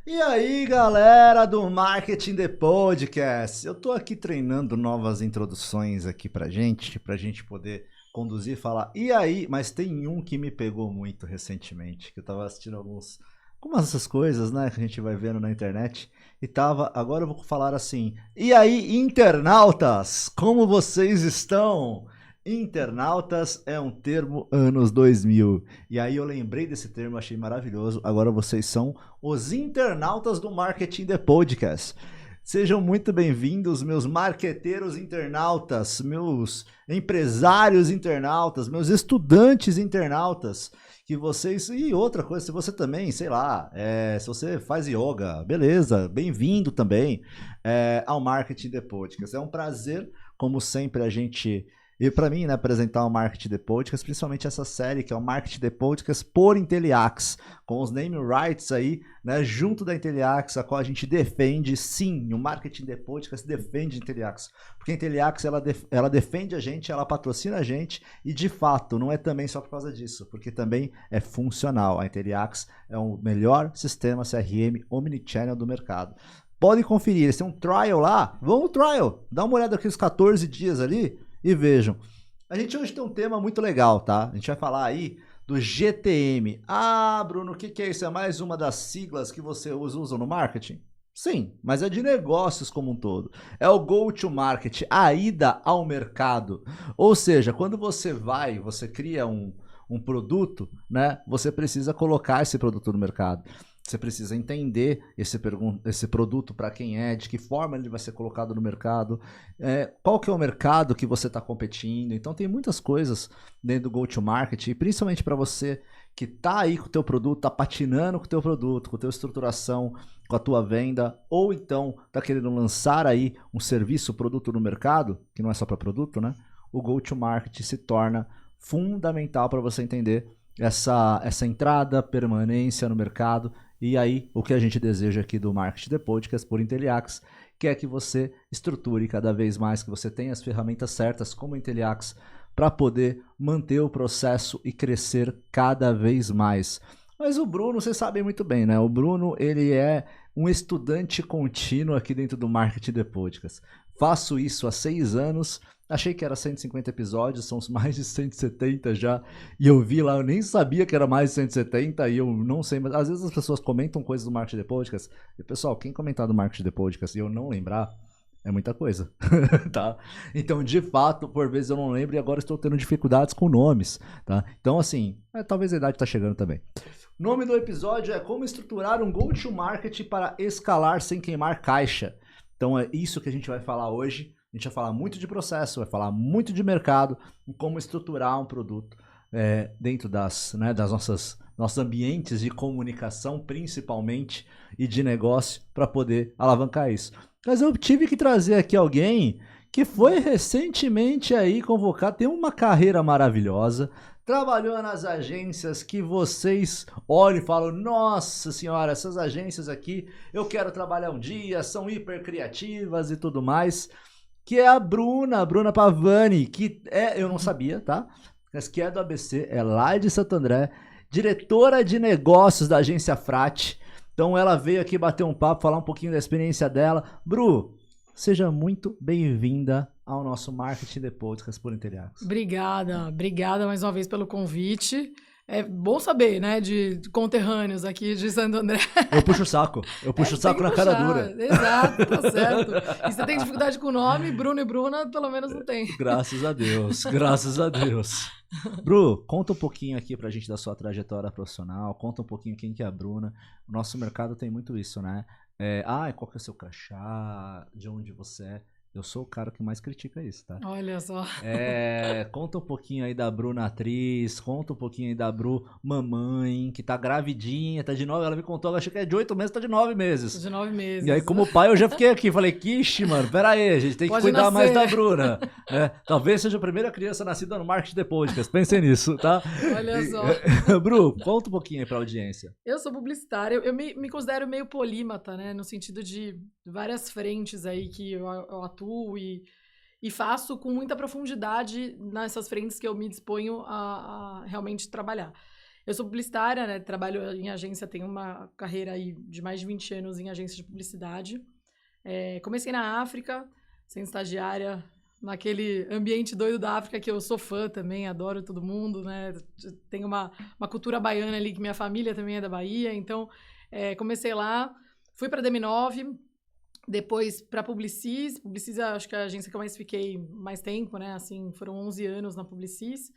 E aí, galera do Marketing The Podcast, eu tô aqui treinando novas introduções aqui pra gente poder conduzir e falar, e aí, mas tem um que me pegou muito recentemente, que eu tava assistindo algumas dessas coisas, né, que a gente vai vendo na internet, agora eu vou falar assim, e aí, internautas, como vocês estão? Internautas é um termo anos 2000, e aí eu lembrei desse termo, achei maravilhoso, agora vocês são os internautas do Marketing The Podcast. Sejam muito bem-vindos, meus marqueteiros internautas, meus empresários internautas, meus estudantes internautas, que vocês... E outra coisa, se você também, sei lá, se você faz yoga, beleza, bem-vindo também ao Marketing The Podcast. É um prazer, como sempre, a gente... E para mim, né, apresentar o Marketing The Podcast, principalmente essa série que é o Marketing The Podcast por Inteliax, com os name rights aí, né, junto da Inteliax, a qual a gente defende, sim, o Marketing The Podcast defende a Inteliax, porque a Inteliax, ela defende a gente, ela patrocina a gente, e de fato, não é também só por causa disso, porque também é funcional. A Inteliax é o melhor sistema CRM omnichannel do mercado. Podem conferir, eles têm um trial lá, vão no trial, dá uma olhada aqui os 14 dias ali, e vejam, a gente hoje tem um tema muito legal, tá? A gente vai falar aí do GTM. Ah, Bruno, o que é isso? É mais uma das siglas que você usa no marketing? Sim, mas é de negócios como um todo. É o go-to-market, a ida ao mercado. Ou seja, quando você cria um produto, né? Você precisa colocar esse produto no mercado. Você precisa entender esse produto para quem é, de que forma ele vai ser colocado no mercado, qual que é o mercado que você está competindo. Então tem muitas coisas dentro do go-to-market, e principalmente para você que está aí com o teu produto, está patinando com o teu produto, com a tua estruturação, com a tua venda, ou então está querendo lançar aí um serviço, produto no mercado, que não é só para produto, né? O go-to-market se torna fundamental para você entender essa entrada, permanência no mercado. E aí, o que a gente deseja aqui do Marketing The Podcast por Inteliax, que é que você estruture cada vez mais, que você tenha as ferramentas certas como Inteliax para poder manter o processo e crescer cada vez mais. Mas o Bruno, vocês sabem muito bem, né? O Bruno, ele é um estudante contínuo aqui dentro do Marketing The Podcast. Faço isso há 6 anos, achei que era 150 episódios, são mais de 170 já, e eu vi lá, eu nem sabia que era mais de 170, e eu não sei, mas às vezes as pessoas comentam coisas do Marketing The Podcast, e pessoal, quem comentar do Marketing The Podcast e eu não lembrar, é muita coisa, tá? Então, de fato, por vezes eu não lembro, e agora estou tendo dificuldades com nomes, tá? Então, assim, talvez a idade tá chegando também. O nome do episódio é Como Estruturar um Go-to-Market para Escalar Sem Queimar Caixa. Então é isso que a gente vai falar hoje. A gente vai falar muito de processo, vai falar muito de mercado, e como estruturar um produto dentro das nossos ambientes de comunicação, principalmente, e de negócio, para poder alavancar isso. Mas eu tive que trazer aqui alguém que foi recentemente aí convocado, tem uma carreira maravilhosa, trabalhou nas agências que vocês olham e falam, nossa senhora, essas agências aqui, eu quero trabalhar um dia, são hiper criativas e tudo mais, que é a Bruna Pavani, que eu não sabia, tá? Mas que é do ABC, é lá de Santo André, diretora de negócios da agência Frate. Então ela veio aqui bater um papo, falar um pouquinho da experiência dela. Bru, seja muito bem-vinda ao nosso Marketing The Podcast por Inteliax. Obrigada mais uma vez pelo convite. É bom saber, né, de conterrâneos aqui de Santo André. Eu puxo o saco na cara dura. Exato, tá certo. E você tem dificuldade com o nome, Bruno e Bruna, pelo menos não tem. Graças a Deus. Bru, conta um pouquinho aqui pra gente da sua trajetória profissional, conta um pouquinho quem que é a Bruna. O nosso mercado tem muito isso, né? Qual que é o seu crachá, de onde você é. Eu sou o cara que mais critica isso, tá? Olha só. Conta um pouquinho aí da Bruna atriz, conta um pouquinho aí da Bru mamãe, que tá gravidinha, tá de 9, ela me contou, ela achou que é de 8 meses, tá de 9 meses. De 9 meses. E aí, como pai, eu já fiquei aqui, falei, quixe, mano, pera aí, a gente tem que cuidar mais da Bruna. Talvez seja a primeira criança nascida no Marketing The Podcast, pensem nisso, tá? Olha só. Bru, conta um pouquinho aí pra audiência. Eu sou publicitária, eu me considero meio polímata, né, no sentido de várias frentes aí que eu atuo e faço com muita profundidade nessas frentes que eu me disponho a realmente trabalhar. Eu sou publicitária, né? Trabalho em agência, tenho uma carreira aí de mais de 20 anos em agência de publicidade. Comecei na África, sendo estagiária, naquele ambiente doido da África, que eu sou fã também, adoro todo mundo, né? Tenho uma cultura baiana ali, que minha família também é da Bahia, então comecei lá, fui para a DM9, depois para a Publicis. Publicis acho que é a agência que eu mais fiquei mais tempo, né? Assim, foram 11 anos na Publicis.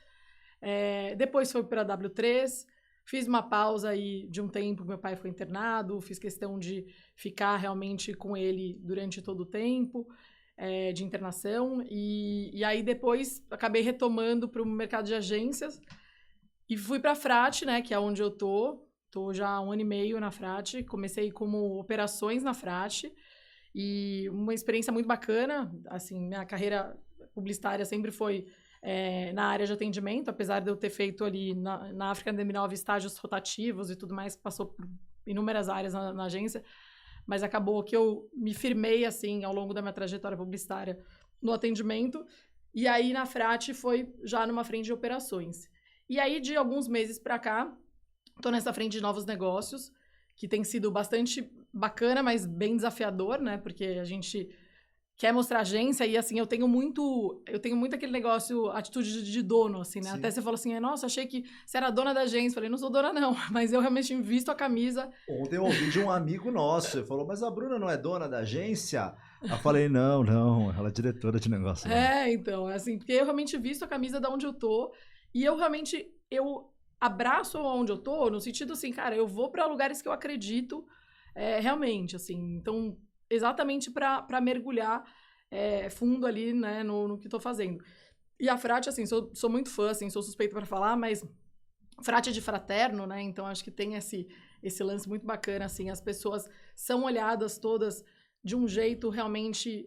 Depois fui para a W3, fiz uma pausa aí de um tempo, meu pai foi internado, fiz questão de ficar realmente com ele durante todo o tempo de internação, e aí depois acabei retomando para o mercado de agências e fui para a Frate, né, que é onde eu tô já há 1 ano e meio na Frate, comecei como operações na Frate, e uma experiência muito bacana, assim, minha carreira publicitária sempre foi na área de atendimento, apesar de eu ter feito ali na África DM9 estágios rotativos e tudo mais, passou por inúmeras áreas na agência, mas acabou que eu me firmei, assim, ao longo da minha trajetória publicitária no atendimento, e aí na Frate foi já numa frente de operações. E aí, de alguns meses para cá, tô nessa frente de novos negócios, que tem sido bastante bacana, mas bem desafiador, né? Porque a gente quer mostrar agência e, assim, eu tenho muito aquele negócio, atitude de dono, assim, né? Sim. Até você falou assim, nossa, achei que você era dona da agência. Falei, não sou dona não, mas eu realmente visto a camisa. Ontem eu ouvi de um amigo nosso, ele falou, mas a Bruna não é dona da agência? Eu falei, não, ela é diretora de negócio. Então, assim, porque eu realmente visto a camisa de onde eu tô, e eu realmente, eu abraço onde eu tô, no sentido assim, cara, eu vou para lugares que eu acredito, realmente, assim, então, exatamente para mergulhar fundo ali, né, no que tô fazendo. E a Frate, assim, sou muito fã, assim, sou suspeita para falar, mas Frate é de fraterno, né, então acho que tem esse lance muito bacana, assim, as pessoas são olhadas todas de um jeito realmente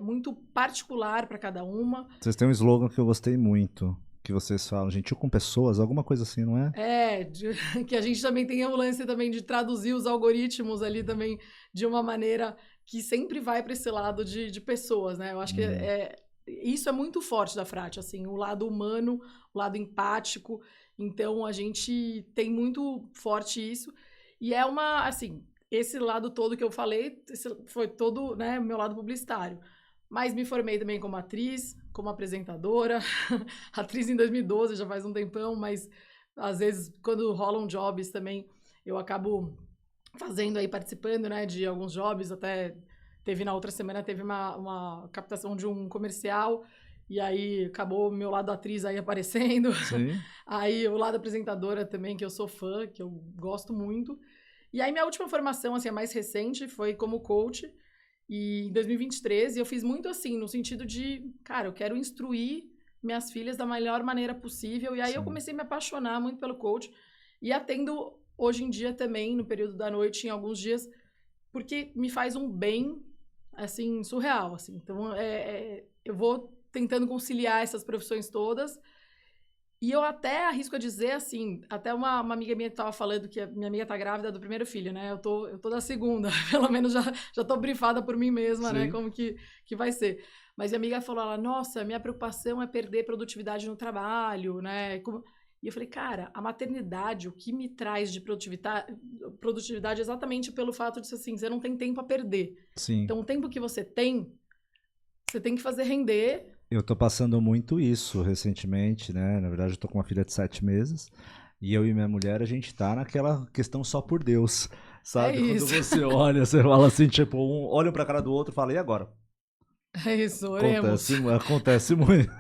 muito particular para cada uma. Vocês têm um slogan que eu gostei muito, que vocês falam, gentil com pessoas, alguma coisa assim, não é? Que a gente também tem o lance também de traduzir os algoritmos ali também de uma maneira que sempre vai para esse lado de pessoas, né? Eu acho que isso é muito forte da Frate, assim, o lado humano, o lado empático. Então, a gente tem muito forte isso. E assim, esse lado todo que eu falei, esse foi todo, né, meu lado publicitário. Mas me formei também como atriz, como apresentadora. Atriz em 2012, já faz um tempão, mas às vezes quando rolam jobs também, eu acabo fazendo aí, participando, né, de alguns jobs. Até na outra semana, teve uma captação de um comercial, e aí acabou o meu lado atriz aí aparecendo. Sim. Aí o lado apresentadora também, que eu sou fã, que eu gosto muito. E aí minha última formação, assim, a mais recente, foi como coach, e em 2023, eu fiz muito assim, no sentido de, cara, eu quero instruir minhas filhas da melhor maneira possível. E aí eu comecei a me apaixonar muito pelo coach. E atendo hoje em dia também, no período da noite, em alguns dias, porque me faz um bem, assim, surreal, assim. Então, eu vou tentando conciliar essas profissões todas. E eu até arrisco a dizer, assim, até uma amiga minha estava falando que a minha amiga tá grávida do primeiro filho, né? Eu tô da segunda, pelo menos já tô brifada por mim mesma, né? Como que vai ser. Mas minha amiga falou, nossa, minha preocupação é perder produtividade no trabalho, né? E eu falei, cara, a maternidade, o que me traz de produtividade é exatamente pelo fato de, assim, você não tem tempo a perder. Sim. Então, o tempo que você tem que fazer render. Eu tô passando muito isso recentemente, né? Na verdade, eu tô com uma filha de 7 meses. E eu e minha mulher, a gente tá naquela questão só por Deus. Sabe? Quando você olha, você fala assim, tipo, olha um pra cara do outro e fala, e agora? É isso, oremos. Acontece muito.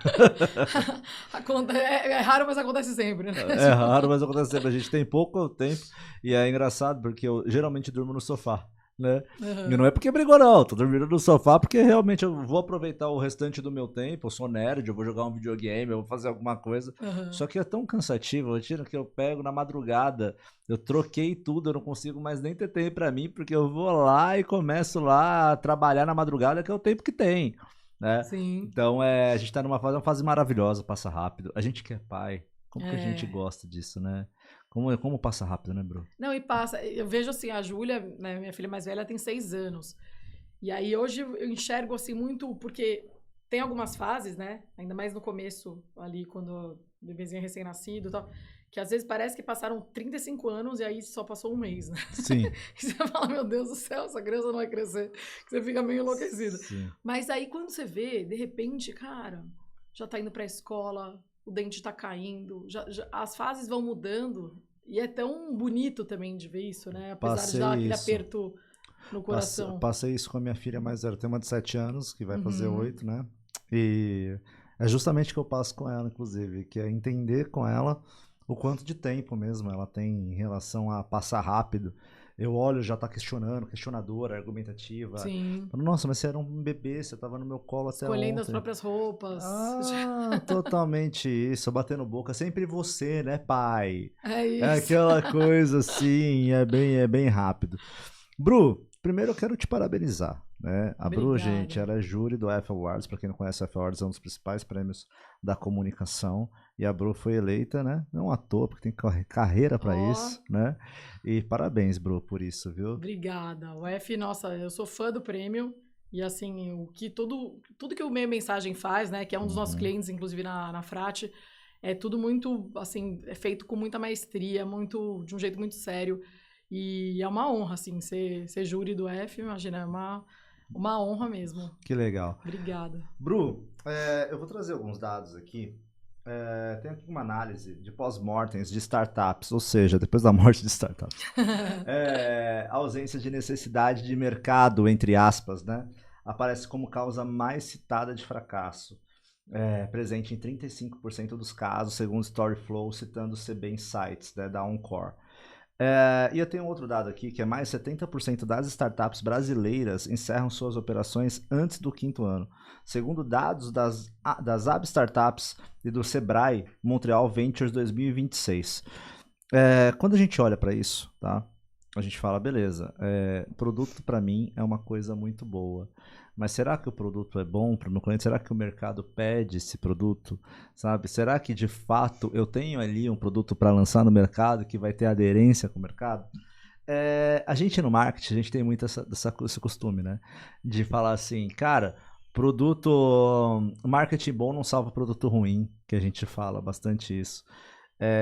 É raro, mas acontece sempre, né? É raro, mas acontece sempre. A gente tem pouco tempo e é engraçado porque eu geralmente durmo no sofá, né? E não é porque brigou não, tô dormindo no sofá porque realmente eu vou aproveitar o restante do meu tempo, eu sou nerd, eu vou jogar um videogame, eu vou fazer alguma coisa, só que é tão cansativo, que eu pego na madrugada, eu troquei tudo, eu não consigo mais nem ter tempo pra mim, porque eu vou lá e começo lá a trabalhar na madrugada, que é o tempo que tem, né? Sim. Então a gente tá uma fase maravilhosa, passa rápido, a gente que é pai, como que a gente gosta disso, né? Como passa rápido, né, Bru? Não, e passa. Eu vejo assim, a Júlia, né, minha filha mais velha, tem 6 anos. E aí hoje eu enxergo assim muito, porque tem algumas fases, né? Ainda mais no começo, ali, quando o bebezinho é recém-nascido e tal, que às vezes parece que passaram 35 anos e aí só passou um mês, né? Sim. E você fala, meu Deus do céu, essa criança não vai crescer. Você fica meio enlouquecido. Sim. Mas aí quando você vê, de repente, cara, já tá indo pra escola, o dente tá caindo, as fases vão mudando. E é tão bonito também de ver isso, né? Apesar de dar aquele aperto no coração. Passei isso com a minha filha mais velha. Tem uma de 7 anos, que vai fazer Uhum. 8, né? E é justamente o que eu passo com ela, inclusive, que é entender com ela o quanto de tempo mesmo ela tem em relação a passar rápido. Eu olho, já tá questionando, questionadora, argumentativa. Sim. Falo, nossa, mas você era um bebê, você tava no meu colo até Escolhendo ontem. as próprias roupas. Ah, totalmente isso, batendo boca. Sempre você, né, pai? É isso. É aquela coisa assim, é bem rápido. Bru, primeiro eu quero te parabenizar, né? A Bru, Obrigada. gente, ela é júri do F Awards. Para quem não conhece, o F Awards é um dos principais prêmios da comunicação. E a Bru foi eleita, né? Não à toa, porque tem carreira para isso, né? E parabéns, Bru, por isso, viu? Obrigada. O F, nossa, eu sou fã do prêmio. E assim, tudo que o Meia Mensagem faz, né? Que é um dos nossos clientes, inclusive na Frate, é tudo muito, assim, é feito com muita maestria, de um jeito muito sério. E é uma honra, assim, ser júri do F, imagina, é uma honra mesmo. Que legal. Obrigada. Bru, eu vou trazer alguns dados aqui. Tem aqui uma análise de pós-mortems de startups, ou seja, depois da morte de startups. Ausência de necessidade de mercado, entre aspas, né? Aparece como causa mais citada de fracasso. Presente em 35% dos casos, segundo Storyflow, citando o CB Insights, né, da Encore. E eu tenho outro dado aqui, que é mais 70% das startups brasileiras encerram suas operações antes do 5º ano. Segundo dados das AB Startups e do Sebrae Montreal Ventures 2026. Quando a gente olha para isso, tá? A gente fala, beleza, produto para mim é uma coisa muito boa. Mas será que o produto é bom para o meu cliente? Será que o mercado pede esse produto? Sabe? Será que de fato eu tenho ali um produto para lançar no mercado que vai ter aderência com o mercado? A gente no marketing, a gente tem muito esse costume, né? De falar assim, cara, marketing bom não salva produto ruim, que a gente fala bastante isso.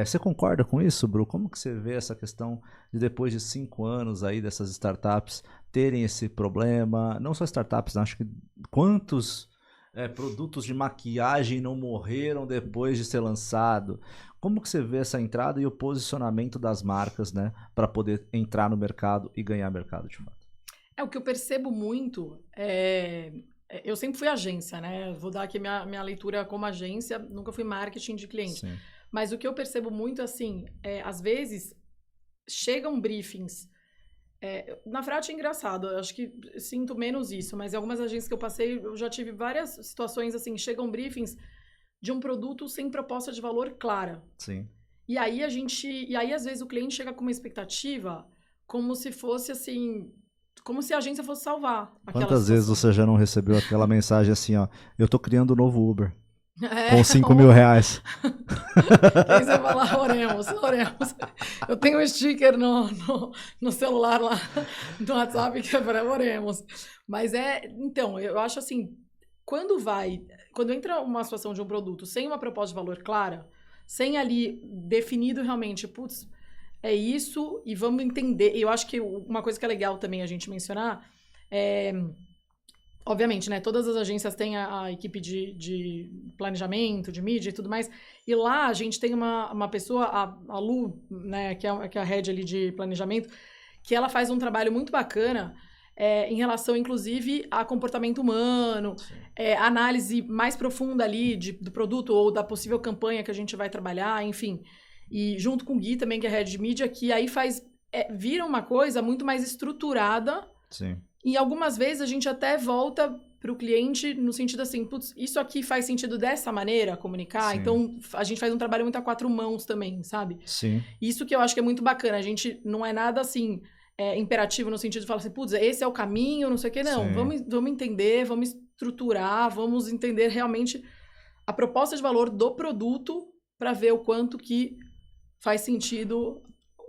Você concorda com isso, Bru? Como que você vê essa questão de depois de 5 anos aí dessas startups terem esse problema? Não só startups, acho que quantos produtos de maquiagem não morreram depois de ser lançado? Como que você vê essa entrada e o posicionamento das marcas, né, para poder entrar no mercado e ganhar mercado de fato? O que eu percebo muito eu sempre fui agência, né? Vou dar aqui minha leitura como agência, nunca fui marketing de cliente. Sim. Mas o que eu percebo muito, assim, às vezes chegam briefings. Na Frate é engraçado, eu acho que sinto menos isso, mas em algumas agências que eu passei, eu já tive várias situações assim, chegam briefings de um produto sem proposta de valor clara. Sim. E aí às vezes o cliente chega com uma expectativa como se fosse assim, como se a agência fosse salvar aquela Quantas vezes você já não recebeu aquela mensagem assim, ó, eu tô criando um novo Uber. Com 5 mil reais. Quem você falar, oremos. Eu tenho um sticker no celular lá, no WhatsApp, que é para oremos. Mas então, eu acho assim, quando entra uma situação de um produto sem uma proposta de valor clara, sem ali definido realmente, putz, é isso e vamos entender. Eu acho que uma coisa que é legal também a gente mencionar obviamente, né? Todas as agências têm a equipe de planejamento, de mídia e tudo mais. E lá a gente tem uma pessoa, a Lu, né? Que é a head ali de planejamento, que ela faz um trabalho muito bacana em relação, inclusive, a comportamento humano, análise mais profunda ali do produto ou da possível campanha que a gente vai trabalhar, enfim. E junto com o Gui também, que é head de mídia, que aí vira uma coisa muito mais estruturada. Sim. E algumas vezes a gente até volta para o cliente no sentido assim, putz, isso aqui faz sentido dessa maneira comunicar? Sim. Então a gente faz um trabalho muito a 4 mãos também, sabe? Sim. Isso que eu acho que é muito bacana. A gente não é nada assim imperativo no sentido de falar assim, putz, esse é o caminho, não sei o quê. Não, vamos entender, vamos estruturar, vamos entender realmente a proposta de valor do produto para ver o quanto que faz sentido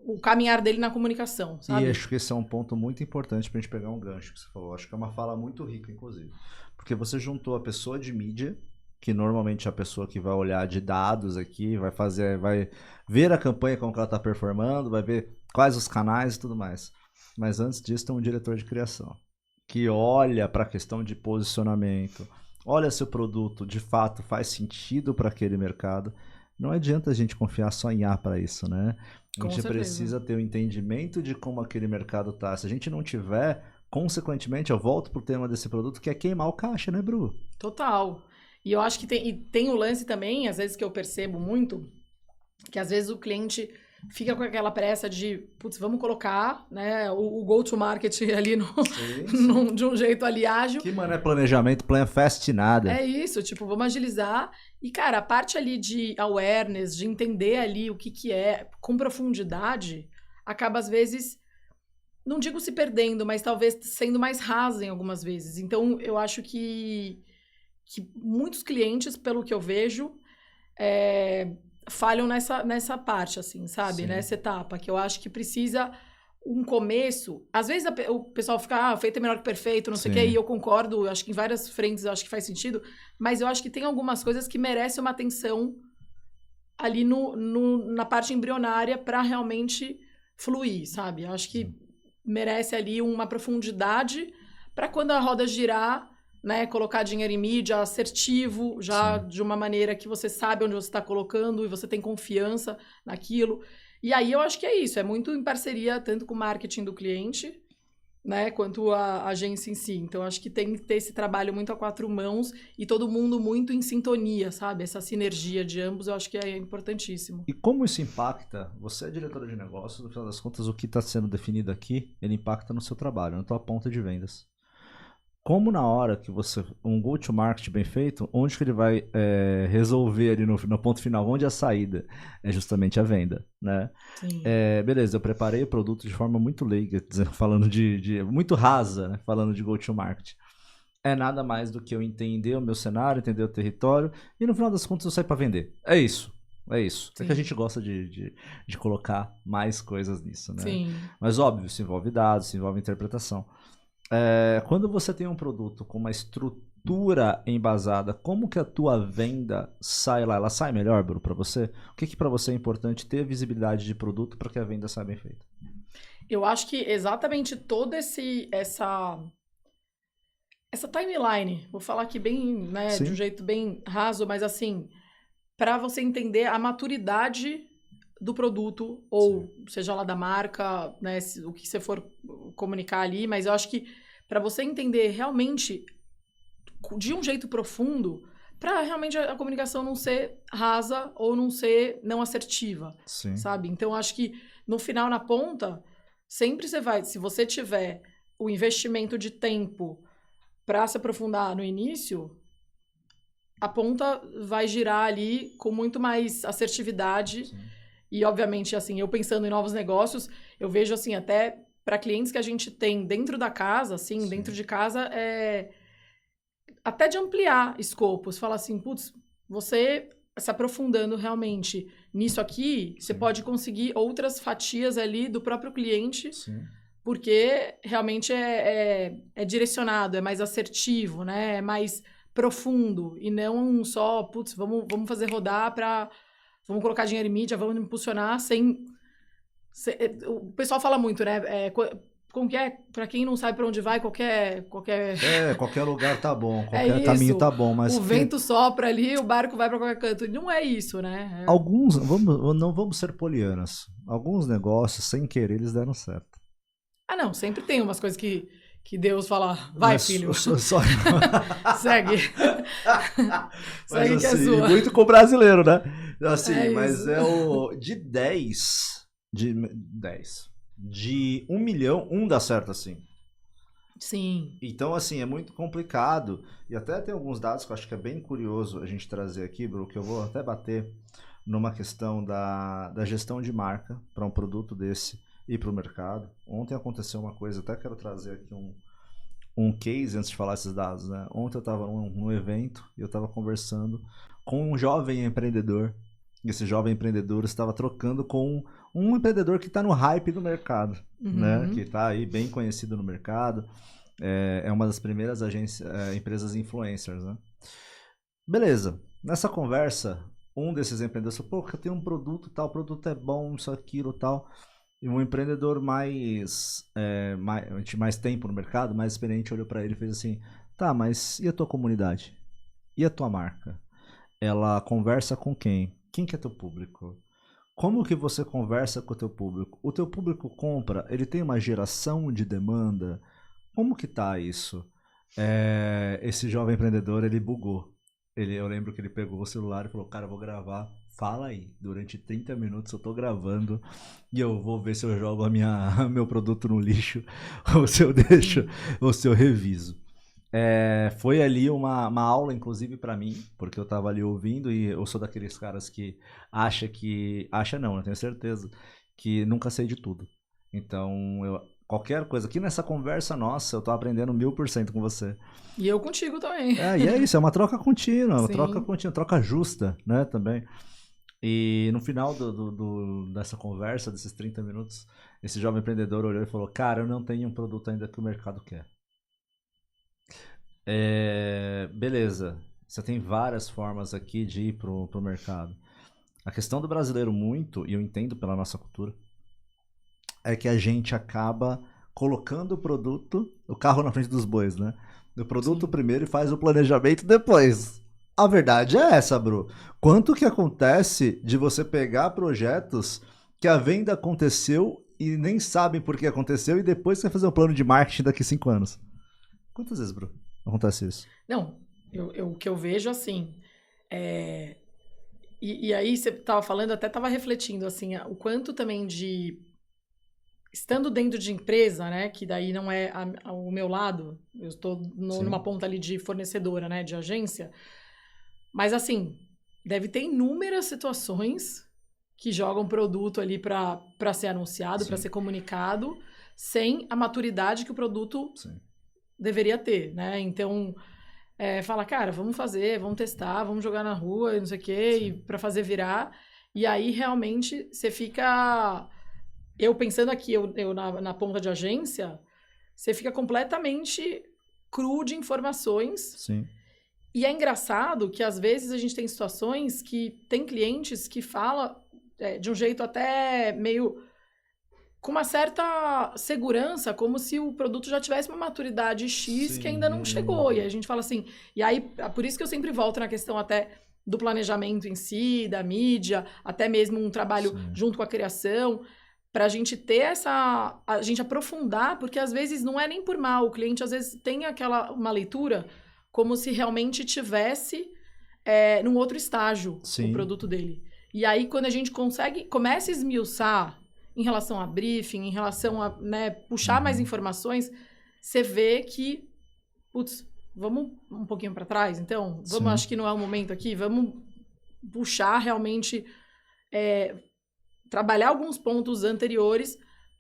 o caminhar dele na comunicação, sabe? E acho que esse é um ponto muito importante pra gente pegar um gancho que você falou. Acho que é uma fala muito rica, inclusive. Porque você juntou a pessoa de mídia, que normalmente é a pessoa que vai olhar de dados aqui, vai ver a campanha, como que ela está performando, vai ver quais os canais e tudo mais. Mas antes disso tem um diretor de criação, que olha para a questão de posicionamento, olha se o produto de fato faz sentido para aquele mercado. Não adianta a gente confiar só em A para isso, né? A gente precisa ter o entendimento de como aquele mercado está. Se a gente não tiver, consequentemente, eu volto pro tema desse produto, que é queimar o caixa, né, Bru? Total. E eu acho que tem o lance também, às vezes que eu percebo muito, que às vezes o cliente fica com aquela pressa de, putz, vamos colocar, né, o go-to-market ali de um jeito ali ágil. Que, mano, é planejamento, plan fast nada. É isso, tipo, vamos agilizar. E, cara, a parte ali de awareness, de entender ali o que é, com profundidade, acaba às vezes, não digo se perdendo, mas talvez sendo mais rasa em algumas vezes. Então, eu acho que muitos clientes, pelo que eu vejo, falham nessa parte, assim, sabe? Sim. Nessa etapa, que eu acho que precisa um começo. Às vezes o pessoal fica, feito é melhor que perfeito, não sei o quê, e eu concordo, acho que em várias frentes eu acho que faz sentido, mas eu acho que tem algumas coisas que merecem uma atenção ali na parte embrionária para realmente fluir, sabe? Eu acho que merece ali uma profundidade para quando a roda girar, né, colocar dinheiro em mídia assertivo, já de uma maneira que você sabe onde você está colocando e você tem confiança naquilo. E aí eu acho que é isso, é muito em parceria tanto com o marketing do cliente, né, quanto a agência em si. Então, acho que tem que ter esse trabalho muito a quatro mãos e todo mundo muito em sintonia, sabe? Essa sinergia de ambos eu acho que é importantíssimo. E como isso impacta? Você é diretora de negócios, no final das contas, o que está sendo definido aqui, ele impacta no seu trabalho, na tua ponta de vendas. Como na hora que você, um go-to-market bem feito, onde que ele vai resolver ali no ponto final, onde é a saída? É justamente a venda, né? Beleza, eu preparei o produto de forma muito leiga, falando muito rasa, né? Falando de go-to-market. É nada mais do que eu entender o meu cenário, entender o território, e no final das contas eu saio para vender. É isso. É isso. É que a gente gosta de colocar mais coisas nisso, né? Sim. Mas óbvio, se envolve dados, se envolve interpretação. Quando você tem um produto com uma estrutura embasada, como que a tua venda sai lá? Ela sai melhor, Bruno, para você? O que para você é importante ter visibilidade de produto para que a venda saia bem feita? Eu acho que exatamente toda essa timeline, vou falar aqui bem, né, de um jeito bem raso, mas assim, para você entender a maturidade do produto, ou seja lá da marca, né, o que você for comunicar ali, mas eu acho que para você entender realmente de um jeito profundo, para realmente a comunicação não ser rasa ou não ser não assertiva, sabe? Então, eu acho que no final, na ponta, sempre se você tiver o investimento de tempo para se aprofundar no início, a ponta vai girar ali com muito mais assertividade. Sim. E, obviamente, assim, eu pensando em novos negócios, eu vejo, assim, até para clientes que a gente tem dentro da casa, assim, dentro de casa, até de ampliar escopos. Falar assim, putz, você se aprofundando realmente nisso aqui, você pode conseguir outras fatias ali do próprio cliente, porque realmente é direcionado, é mais assertivo, né? É mais profundo, e não só, putz, vamos fazer rodar para... Vamos colocar dinheiro em mídia, vamos impulsionar sem... O pessoal fala muito, né? Como que é? Pra quem não sabe pra onde vai, qualquer... qualquer lugar tá bom, qualquer caminho tá bom, mas... O vento sopra ali, o barco vai pra qualquer canto. Não é isso, né? Alguns, não vamos ser polianas. Alguns negócios, sem querer, eles deram certo. Ah, não, sempre tem umas coisas que Deus fala, vai, mas, filho. Segue. Segue que é sua. Muito com o brasileiro, né? Assim, mas de 10, de 1 milhão, um dá certo assim. Sim. Então, assim, é muito complicado. E até tem alguns dados que eu acho que é bem curioso a gente trazer aqui, Bru, que eu vou até bater numa questão da gestão de marca para um produto desse ir para o mercado. Ontem aconteceu uma coisa, até quero trazer aqui um case antes de falar esses dados, né? Ontem eu estava num evento e eu estava conversando com um jovem empreendedor. Esse jovem empreendedor estava trocando com um empreendedor que está no hype do mercado, né? Que está aí bem conhecido no mercado. É uma das primeiras empresas influencers, né? Beleza. Nessa conversa, um desses empreendedores falou, pô, eu tenho um produto, tal, o produto é bom, isso, aquilo, tal. E um empreendedor mais tempo no mercado, mais experiente, olhou para ele e fez assim, tá, mas e a tua comunidade? E a tua marca? Ela conversa com quem? Quem que é teu público? Como que você conversa com o teu público? O teu público compra, ele tem uma geração de demanda? Como que tá isso? Esse jovem empreendedor, ele bugou. Eu lembro que ele pegou o celular e falou, cara, eu vou gravar, fala aí, durante 30 minutos eu tô gravando e eu vou ver se eu jogo meu produto no lixo ou se eu deixo, ou se eu reviso. Foi ali uma aula, inclusive, para mim, porque eu tava ali ouvindo e eu sou daqueles caras que acha não, eu tenho certeza, que nunca sei de tudo. Então, qualquer coisa, aqui nessa conversa nossa, eu tô aprendendo 1000% com você. E eu contigo também. E é isso, é uma troca contínua, Sim. troca justa, né, também. E no final dessa conversa, desses 30 minutos, esse jovem empreendedor olhou e falou, cara, eu não tenho um produto ainda que o mercado quer. Beleza, você tem várias formas aqui de ir pro mercado. A questão do brasileiro muito, e eu entendo pela nossa cultura, é que a gente acaba colocando o carro na frente dos bois, né? O produto Sim. primeiro e faz o planejamento depois. A verdade é essa, Bru. Quanto que acontece de você pegar projetos que a venda aconteceu e nem sabem por que aconteceu e depois você vai fazer um plano de marketing daqui 5 anos? Quantas vezes, Bru, acontece isso? Não, o que eu vejo assim, é, e aí você estava falando, até estava refletindo assim, o quanto também de estando dentro de empresa, né, que daí não é o meu lado, eu estou numa Sim. ponta ali de fornecedora, né, de agência, mas assim, deve ter inúmeras situações que jogam produto ali para ser anunciado, para Sim, ser comunicado, sem a maturidade que o produto sim. deveria ter, né? Então, fala, cara, vamos fazer, vamos testar, vamos jogar na rua, não sei o quê, Sim. para fazer virar. E aí, realmente, você fica. Eu pensando aqui, eu na ponta de agência, você fica completamente cru de informações. Sim. E é engraçado que, às vezes, a gente tem situações que tem clientes que falam de um jeito até meio com uma certa segurança, como se o produto já tivesse uma maturidade X que ainda não chegou. E aí a Sim. gente fala assim, e aí por isso que eu sempre volto na questão até do planejamento em si, da mídia, até mesmo um trabalho Sim. junto com a criação, para a gente ter a gente aprofundar, porque às vezes não é nem por mal, o cliente às vezes tem uma leitura como se realmente tivesse num outro estágio o Sim. produto dele. E aí, quando a gente começa a esmiuçar em relação a briefing, em relação a puxar mais Uhum. informações, você vê que, putz, vamos um pouquinho para trás, então? Vamos, Sim. acho que não é o momento aqui, vamos puxar realmente, trabalhar alguns pontos anteriores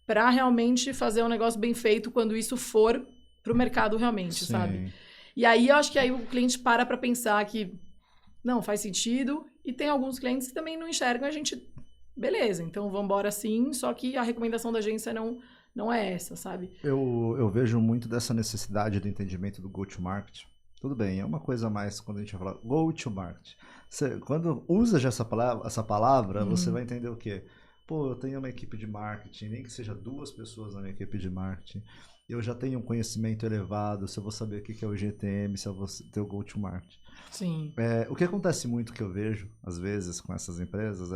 para realmente fazer um negócio bem feito quando isso for para o mercado realmente, sabe? Sim. E aí eu acho que aí o cliente para pensar que não, faz sentido. E tem alguns clientes que também não enxergam a gente. Beleza, então vamos embora sim, só que a recomendação da agência não é essa, sabe? Eu vejo muito dessa necessidade do entendimento do go-to-market. Tudo bem, é uma coisa a mais quando a gente vai falar go-to-market. Quando usa já essa palavra, você vai Uhum. entender o quê? Pô, eu tenho uma equipe de marketing, nem que seja 2 pessoas na minha equipe de marketing. Eu já tenho um conhecimento elevado, se eu vou saber o que é o GTM, se eu vou ter o go-to-market. Sim. O que acontece muito que eu vejo, às vezes, com essas empresas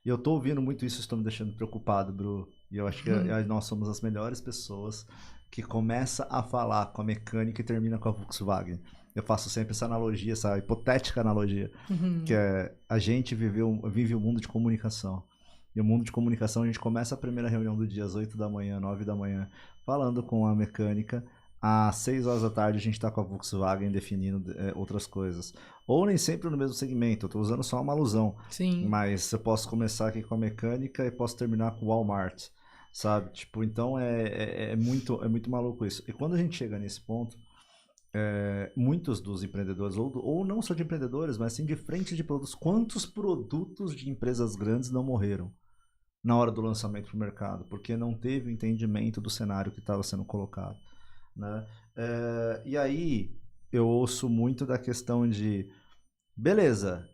e eu tô ouvindo muito isso, estou me deixando preocupado, Bru. E eu acho que Uhum. nós somos as melhores pessoas que começa a falar com a mecânica e termina com a Volkswagen. Eu faço sempre essa analogia, essa hipotética analogia, que Uhum. é a gente vive um mundo de comunicação. E o mundo de comunicação, a gente começa a primeira reunião do dia às 8 da manhã, 9 da manhã, falando com a mecânica. Às 6 horas da tarde, a gente está com a Volkswagen definindo outras coisas. Ou nem sempre no mesmo segmento, eu estou usando só uma alusão. Sim. Mas eu posso começar aqui com a mecânica e posso terminar com o Walmart, sabe? Tipo, então é muito maluco isso. E quando a gente chega nesse ponto, muitos dos empreendedores, ou não só de empreendedores, mas sim de frente de produtos, quantos produtos de empresas grandes não morreram na hora do lançamento para o mercado? Porque não teve o entendimento do cenário que estava sendo colocado, né? E aí eu ouço muito da questão de Beleza,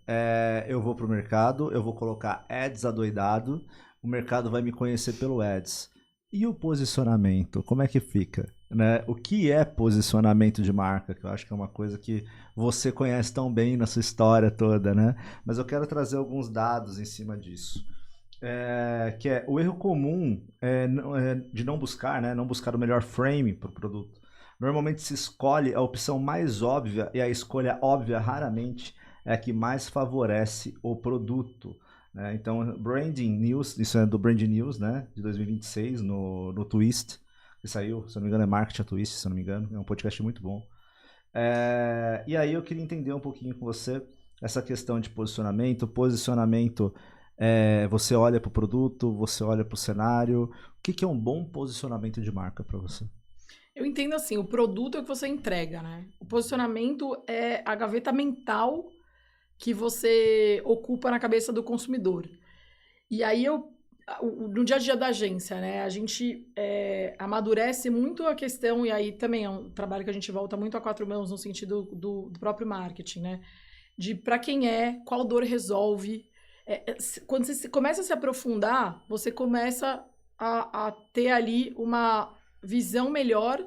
eu vou pro mercado, eu vou colocar ads adoidado, o mercado vai me conhecer pelo ads. E o posicionamento, como é que fica? Né? O que é posicionamento de marca? Que eu acho que é uma coisa que você conhece tão bem na sua história toda, né? Mas eu quero trazer alguns dados em cima disso. Que é o erro comum de não buscar, né? Não buscar o melhor frame para o produto. Normalmente se escolhe a opção mais óbvia e a escolha óbvia raramente é a que mais favorece o produto. Né? Então, Branding News, isso é do Brand News, né? De 2026, no Twist, que saiu, se eu não me engano, é Marketing a Twist, se eu não me engano. É um podcast muito bom. E aí eu queria entender um pouquinho com você essa questão de posicionamento. Posicionamento, você olha para o produto, você olha para o cenário. O que é um bom posicionamento de marca para você? Eu entendo assim, o produto é o que você entrega, né? O posicionamento é a gaveta mental que você ocupa na cabeça do consumidor. E aí no dia a dia da agência, né? A gente amadurece muito a questão, e aí também é um trabalho que a gente volta muito a quatro mãos no sentido do próprio marketing, né? De para quem qual dor resolve. Quando você começa a se aprofundar, você começa a ter ali uma visão melhor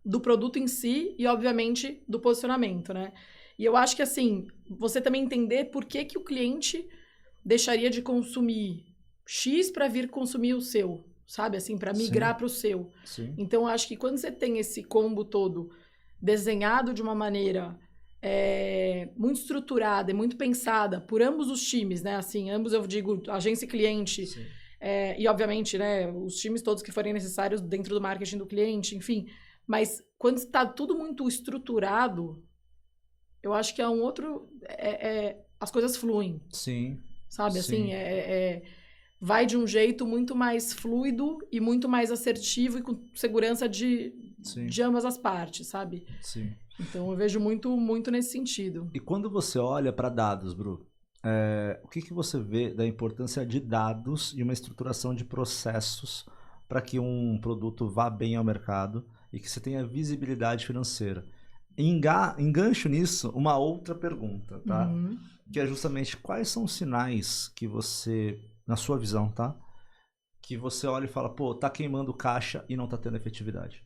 do produto em si e, obviamente, do posicionamento, né? E eu acho que, assim, você também entender por que o cliente deixaria de consumir X para vir consumir o seu, sabe? Assim, para migrar para o seu. Sim. Então, eu acho que quando você tem esse combo todo desenhado de uma maneira muito estruturada e muito pensada por ambos os times, né? Assim, ambos eu digo agência e cliente. Sim. E, obviamente, né, os times todos que forem necessários dentro do marketing do cliente, enfim. Mas quando está tudo muito estruturado, eu acho que é um outro... as coisas fluem. Sim. Sabe? Sim. Assim, vai de um jeito muito mais fluido e muito mais assertivo e com segurança de ambas as partes, sabe? Sim. Então, eu vejo muito, muito nesse sentido. E quando você olha para dados, Bru, o que você vê da importância de dados e uma estruturação de processos para que um produto vá bem ao mercado e que você tenha visibilidade financeira? Engancho nisso uma outra pergunta, tá? Uhum. Que é justamente quais são os sinais que você, na sua visão, tá? Que você olha e fala, pô, tá queimando caixa e não tá tendo efetividade.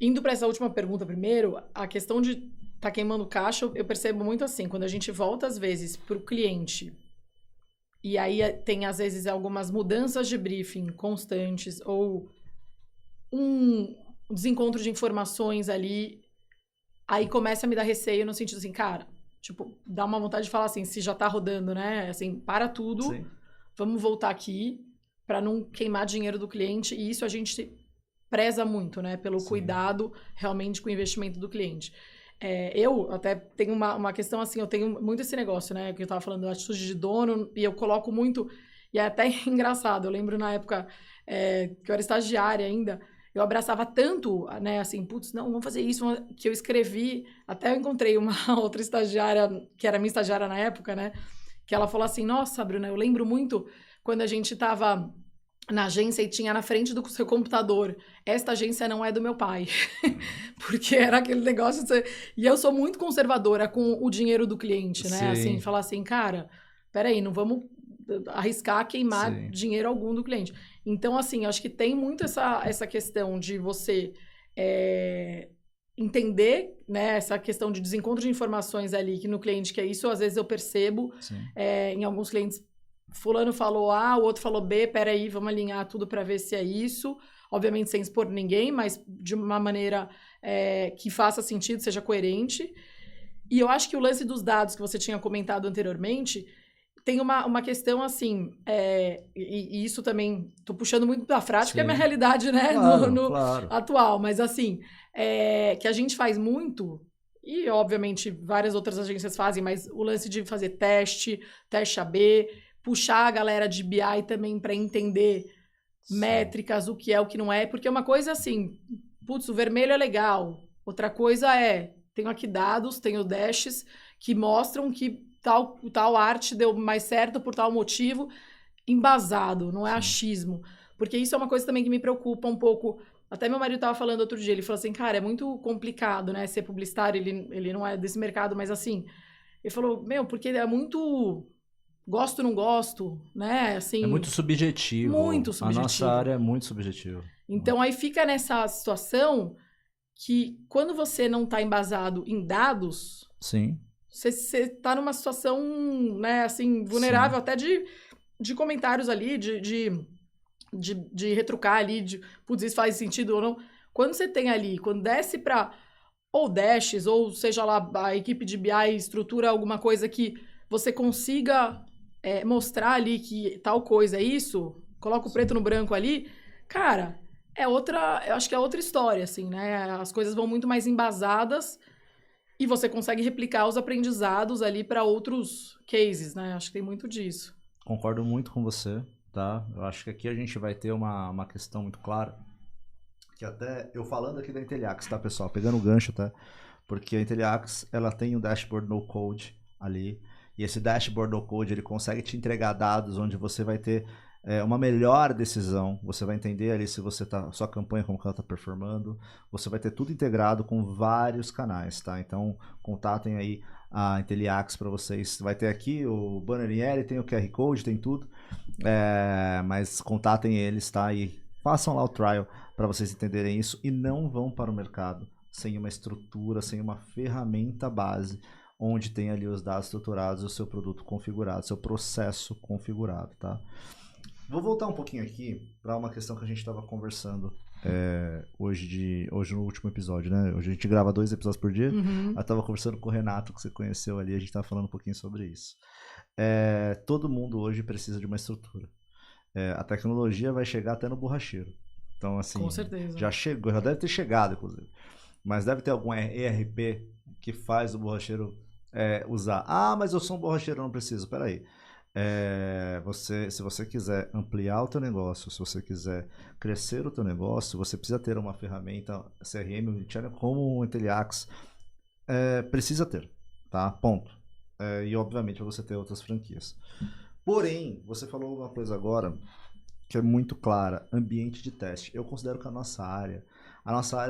Indo para essa última pergunta primeiro, a questão de tá queimando caixa, eu percebo muito assim, quando a gente volta às vezes para o cliente e aí tem às vezes algumas mudanças de briefing constantes ou um desencontro de informações ali, aí começa a me dar receio no sentido assim, cara, tipo, dá uma vontade de falar assim, se já tá rodando, né? Assim, para tudo, Sim. Vamos voltar aqui para não queimar dinheiro do cliente. E isso a gente preza muito, né? Pelo Sim. cuidado realmente com o investimento do cliente. Eu até tenho uma questão assim, eu tenho muito esse negócio, né? Que eu tava falando, atitude de dono, e eu coloco muito... E é até engraçado, eu lembro na época que eu era estagiária ainda, eu abraçava tanto, né, assim, putz, não, vamos fazer isso, que eu escrevi, até eu encontrei uma outra estagiária, que era minha estagiária na época, né, que ela falou assim, nossa, Bruna, eu lembro muito quando a gente tava na agência e tinha na frente do seu computador, esta agência não é do meu pai, porque era aquele negócio, e eu sou muito conservadora com o dinheiro do cliente, né, assim, falar assim, cara, peraí, não vamos arriscar queimar dinheiro algum do cliente. Então, assim, acho que tem muito essa questão de você entender, né, essa questão de desencontro de informações ali que no cliente, que é isso, às vezes eu percebo em alguns clientes, fulano falou A, o outro falou B, peraí, vamos alinhar tudo para ver se é isso, obviamente sem expor ninguém, mas de uma maneira que faça sentido, seja coerente. E eu acho que o lance dos dados que você tinha comentado anteriormente tem uma questão assim, e isso também, tô puxando muito da prática, é a minha realidade, né, claro. atual, mas assim, que a gente faz muito, e obviamente várias outras agências fazem, mas o lance de fazer teste AB, puxar a galera de BI também para entender métricas, o que é, o que não é, porque uma coisa assim, putz, o vermelho é legal, outra coisa tenho aqui dados, tenho dashes que mostram que tal arte deu mais certo por tal motivo, embasado, não é achismo. Porque isso é uma coisa também que me preocupa um pouco. Até meu marido estava falando outro dia, ele falou assim, cara, é muito complicado, né, ser publicitário, ele não é desse mercado, mas assim, Ele falou, porque é muito gosto, não gosto, né? Assim, É muito subjetivo. Muito subjetivo. A nossa área é muito subjetiva. Então, aí fica nessa situação que quando você não está embasado em dados, Sim. você está numa situação, né, assim, vulnerável até de comentários ali, de retrucar ali, putz, isso faz sentido ou não. Quando você tem ali, quando desce para ou dashes, ou seja lá, a equipe de BI estrutura alguma coisa que você consiga mostrar ali que tal coisa é isso, coloca o preto no branco ali, cara, eu acho que é outra história, assim, né? As coisas vão muito mais embasadas e você consegue replicar os aprendizados ali para outros cases, né? Acho que tem muito disso. Concordo muito com você, tá? Eu acho que aqui a gente vai ter uma questão muito clara, que até eu falando aqui da Inteliax, tá, pessoal? Pegando o gancho, tá? Porque a Inteliax, ela tem um dashboard no code ali, e esse dashboard no code, ele consegue te entregar dados onde você vai ter uma melhor decisão, você vai entender ali se você tá, sua campanha, como que ela tá performando, você vai ter tudo integrado com vários canais, tá? Então, contatem aí a Inteliax para vocês. Vai ter aqui o banner IL, tem o QR Code, tem tudo, mas contatem eles, tá? E façam lá o trial para vocês entenderem isso e não vão para o mercado sem uma estrutura, sem uma ferramenta base, onde tem ali os dados estruturados, o seu produto configurado, seu processo configurado, tá? Vou voltar um pouquinho aqui para uma questão que a gente estava conversando hoje no último episódio, né? Hoje a gente grava 2 episódios por dia. Eu estava conversando com o Renato, que você conheceu ali, a gente estava falando um pouquinho sobre isso. Todo mundo hoje precisa de uma estrutura. A tecnologia vai chegar até no borracheiro. Então, assim, com certeza. já chegou, já deve ter chegado, inclusive. Mas deve ter algum ERP que faz o borracheiro usar. Ah, mas eu sou um borracheiro, eu não preciso. Peraí. Se você quiser ampliar o teu negócio, se você quiser crescer o teu negócio, você precisa ter uma ferramenta CRM como o Inteliax. Precisa ter, tá? Ponto. E obviamente você ter outras franquias. Porém, você falou uma coisa agora que é muito clara, ambiente de teste. Eu considero que a nossa área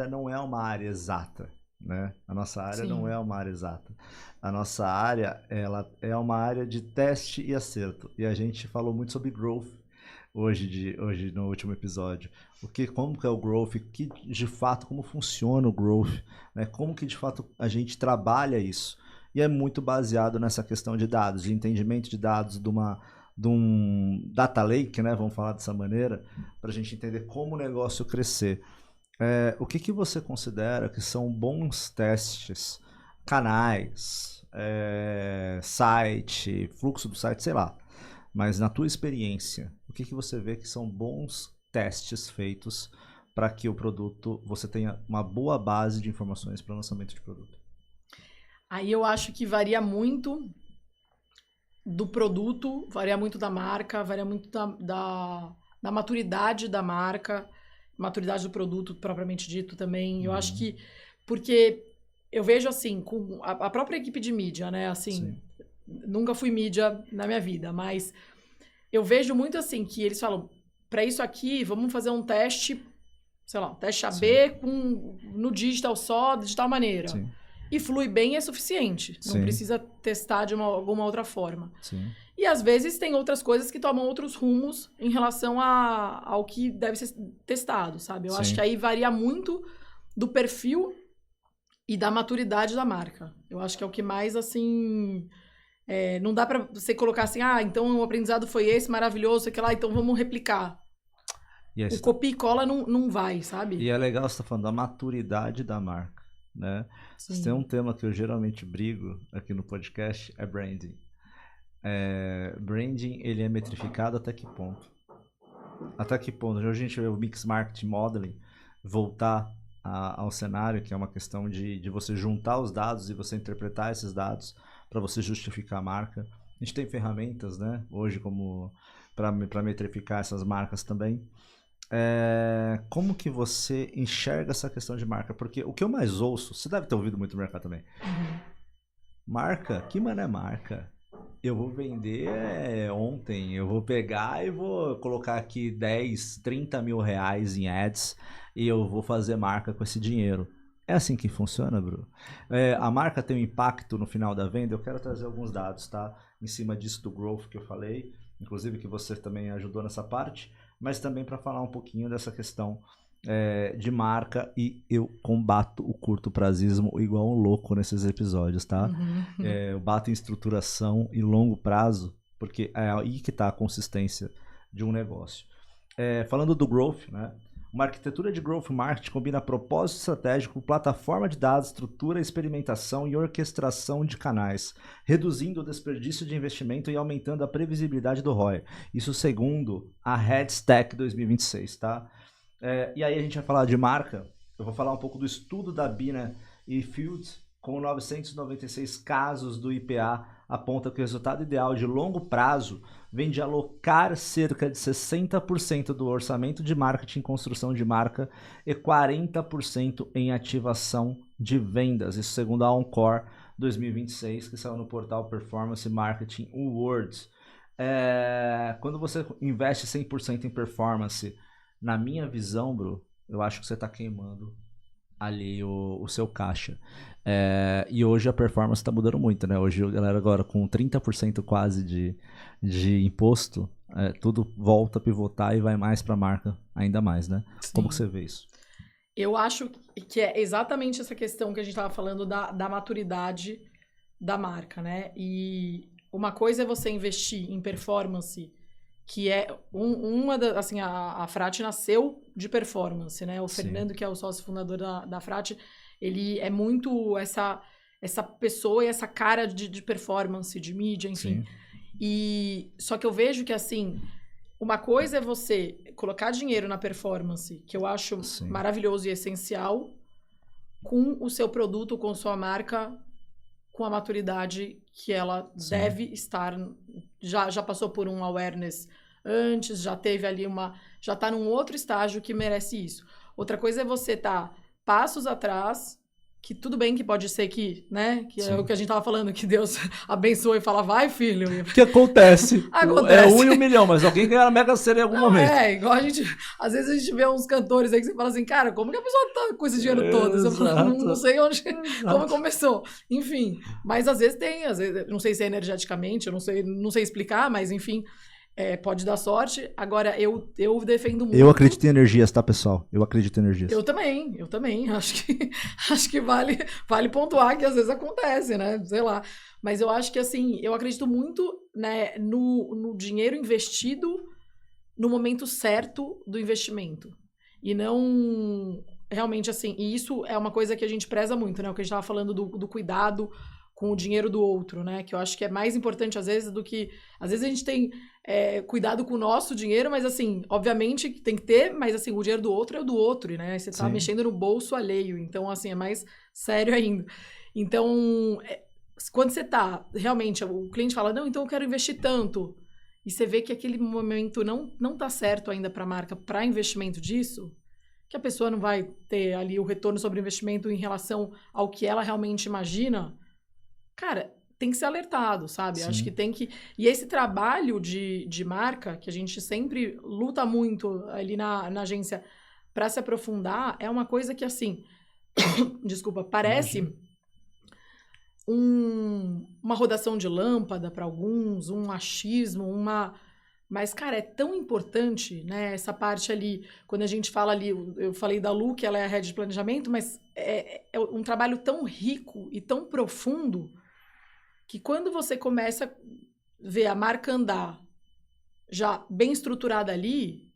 não é uma área exata, né? A nossa área não é uma área exata. A nossa área, ela é uma área de teste e acerto. E a gente falou muito sobre growth hoje no último episódio. Como que é o growth, de fato, como funciona o growth, né? Como que de fato a gente trabalha isso. E é muito baseado nessa questão de dados, de entendimento de dados, de um data lake, né? Vamos falar dessa maneira, para a gente entender como o negócio crescer. O que você considera que são bons testes, canais, site, fluxo do site, sei lá. Mas na tua experiência, o que você vê que são bons testes feitos para que o produto, você tenha uma boa base de informações para o lançamento de produto? Aí eu acho que varia muito do produto, varia muito da marca, varia muito da maturidade da marca, maturidade do produto propriamente dito também. Eu acho que, porque eu vejo assim, com a própria equipe de mídia, né? Assim, nunca fui mídia na minha vida, mas eu vejo muito assim, que eles falam, para isso aqui, vamos fazer um teste, sei lá, um teste AB no digital só, de tal maneira. Sim. E flui bem é suficiente. Não precisa testar de alguma outra forma. Sim. E às vezes tem outras coisas que tomam outros rumos em relação ao que deve ser testado, sabe? Eu acho que aí varia muito do perfil e da maturidade da marca. Eu acho que é o que mais, assim... não dá pra você colocar assim, então o aprendizado foi esse, maravilhoso, aquilo lá, então vamos replicar. O copia e cola não vai, sabe? E é legal você estar falando da maturidade da marca, né? Se tem um tema que eu geralmente brigo aqui no podcast, é branding. Branding, ele é metrificado até que ponto? Até que ponto? Hoje a gente vê o Mix Marketing Modeling voltar ao cenário, que é uma questão de você juntar os dados e você interpretar esses dados para você justificar a marca. A gente tem ferramentas, né, hoje para metrificar essas marcas também. Como que você enxerga essa questão de marca? Porque o que eu mais ouço, você deve ter ouvido muito no mercado também. Marca? Que mané marca? Eu vou vender ontem, eu vou pegar e vou colocar aqui 10, 30 mil reais em ads e eu vou fazer marca com esse dinheiro. É assim que funciona, Bru? A marca tem um impacto no final da venda. Eu quero trazer alguns dados, tá? Em cima disso do growth que eu falei, inclusive que você também ajudou nessa parte, mas também para falar um pouquinho dessa questão de marca, e eu combato o curto prazismo igual um louco nesses episódios, tá? Eu bato em estruturação e longo prazo, porque é aí que está a consistência de um negócio. Falando do growth, né? Uma arquitetura de growth marketing combina propósito estratégico, plataforma de dados, estrutura, experimentação e orquestração de canais, reduzindo o desperdício de investimento e aumentando a previsibilidade do ROI. Isso segundo a Headstack 2026, tá? E aí a gente vai falar de marca. Eu vou falar um pouco do estudo da Bina e Fields, com 996 casos do IPA, aponta que o resultado ideal de longo prazo vem de alocar cerca de 60% do orçamento de marketing em construção de marca e 40% em ativação de vendas. Isso segundo a Encore 2026, que saiu no portal Performance Marketing Awards. Quando você investe 100% em performance, na minha visão, Bru, eu acho que você está queimando ali o seu caixa. E hoje a performance está mudando muito, né? Hoje a galera agora com 30% quase de imposto, tudo volta a pivotar e vai mais para a marca ainda mais, né? Sim. Como que você vê isso? Eu acho que é exatamente essa questão que a gente estava falando da maturidade da marca, né? E uma coisa é você investir em performance, que é assim, a Frati nasceu de performance, né? O Sim. Fernando, que é o sócio fundador da Frati, ele é muito essa pessoa e essa cara de performance, de mídia, enfim. Sim. Só que eu vejo que, assim, uma coisa é você colocar dinheiro na performance, que eu acho Sim. maravilhoso e essencial, com o seu produto, com sua marca, com a maturidade que ela Sim. deve estar. Já passou por um awareness antes, já teve ali já tá num outro estágio que merece isso. Outra coisa é você tá passos atrás, que tudo bem que pode ser que, né, que Sim. é o que a gente tava falando, que Deus abençoe e fala, vai, filho. Que acontece. É 1 em 1 milhão, mas alguém ganha na Mega Sena em algum momento. Igual às vezes a gente vê uns cantores aí que você fala assim, cara, como que a pessoa tá com esse dinheiro todo? Você fala, não sei como começou. Enfim, mas às vezes não sei se é energeticamente, eu não sei explicar, mas enfim, pode dar sorte. Agora, eu defendo muito... Eu acredito em energias, tá, pessoal? Eu acredito em energias. Eu também. Acho que vale pontuar que às vezes acontece, né? Sei lá. Mas eu acho que, assim, eu acredito muito, né, no dinheiro investido no momento certo do investimento. E não... Realmente, assim... E isso é uma coisa que a gente preza muito, né? O que a gente estava falando do cuidado com o dinheiro do outro, né? Que eu acho que é mais importante, às vezes, do que... Às vezes a gente tem... cuidado com o nosso dinheiro, mas assim, obviamente tem que ter, mas assim, o dinheiro do outro é o do outro, né? Você tá Sim. mexendo no bolso alheio, então assim, é mais sério ainda. Então, quando você tá, realmente, o cliente fala, não, então eu quero investir tanto, e você vê que aquele momento não tá certo ainda pra marca, pra investimento disso, que a pessoa não vai ter ali o retorno sobre o investimento em relação ao que ela realmente imagina, cara... tem que ser alertado, sabe? Sim. Acho que tem que... E esse trabalho de marca, que a gente sempre luta muito ali na agência para se aprofundar, é uma coisa que, assim... desculpa, parece uma rodação de lâmpada para alguns, um achismo, Mas, cara, é tão importante, né? Essa parte ali, quando a gente fala ali... Eu falei da Lu, que ela é a head de planejamento, mas é um trabalho tão rico e tão profundo... que quando você começa a ver a marca andar já bem estruturada ali,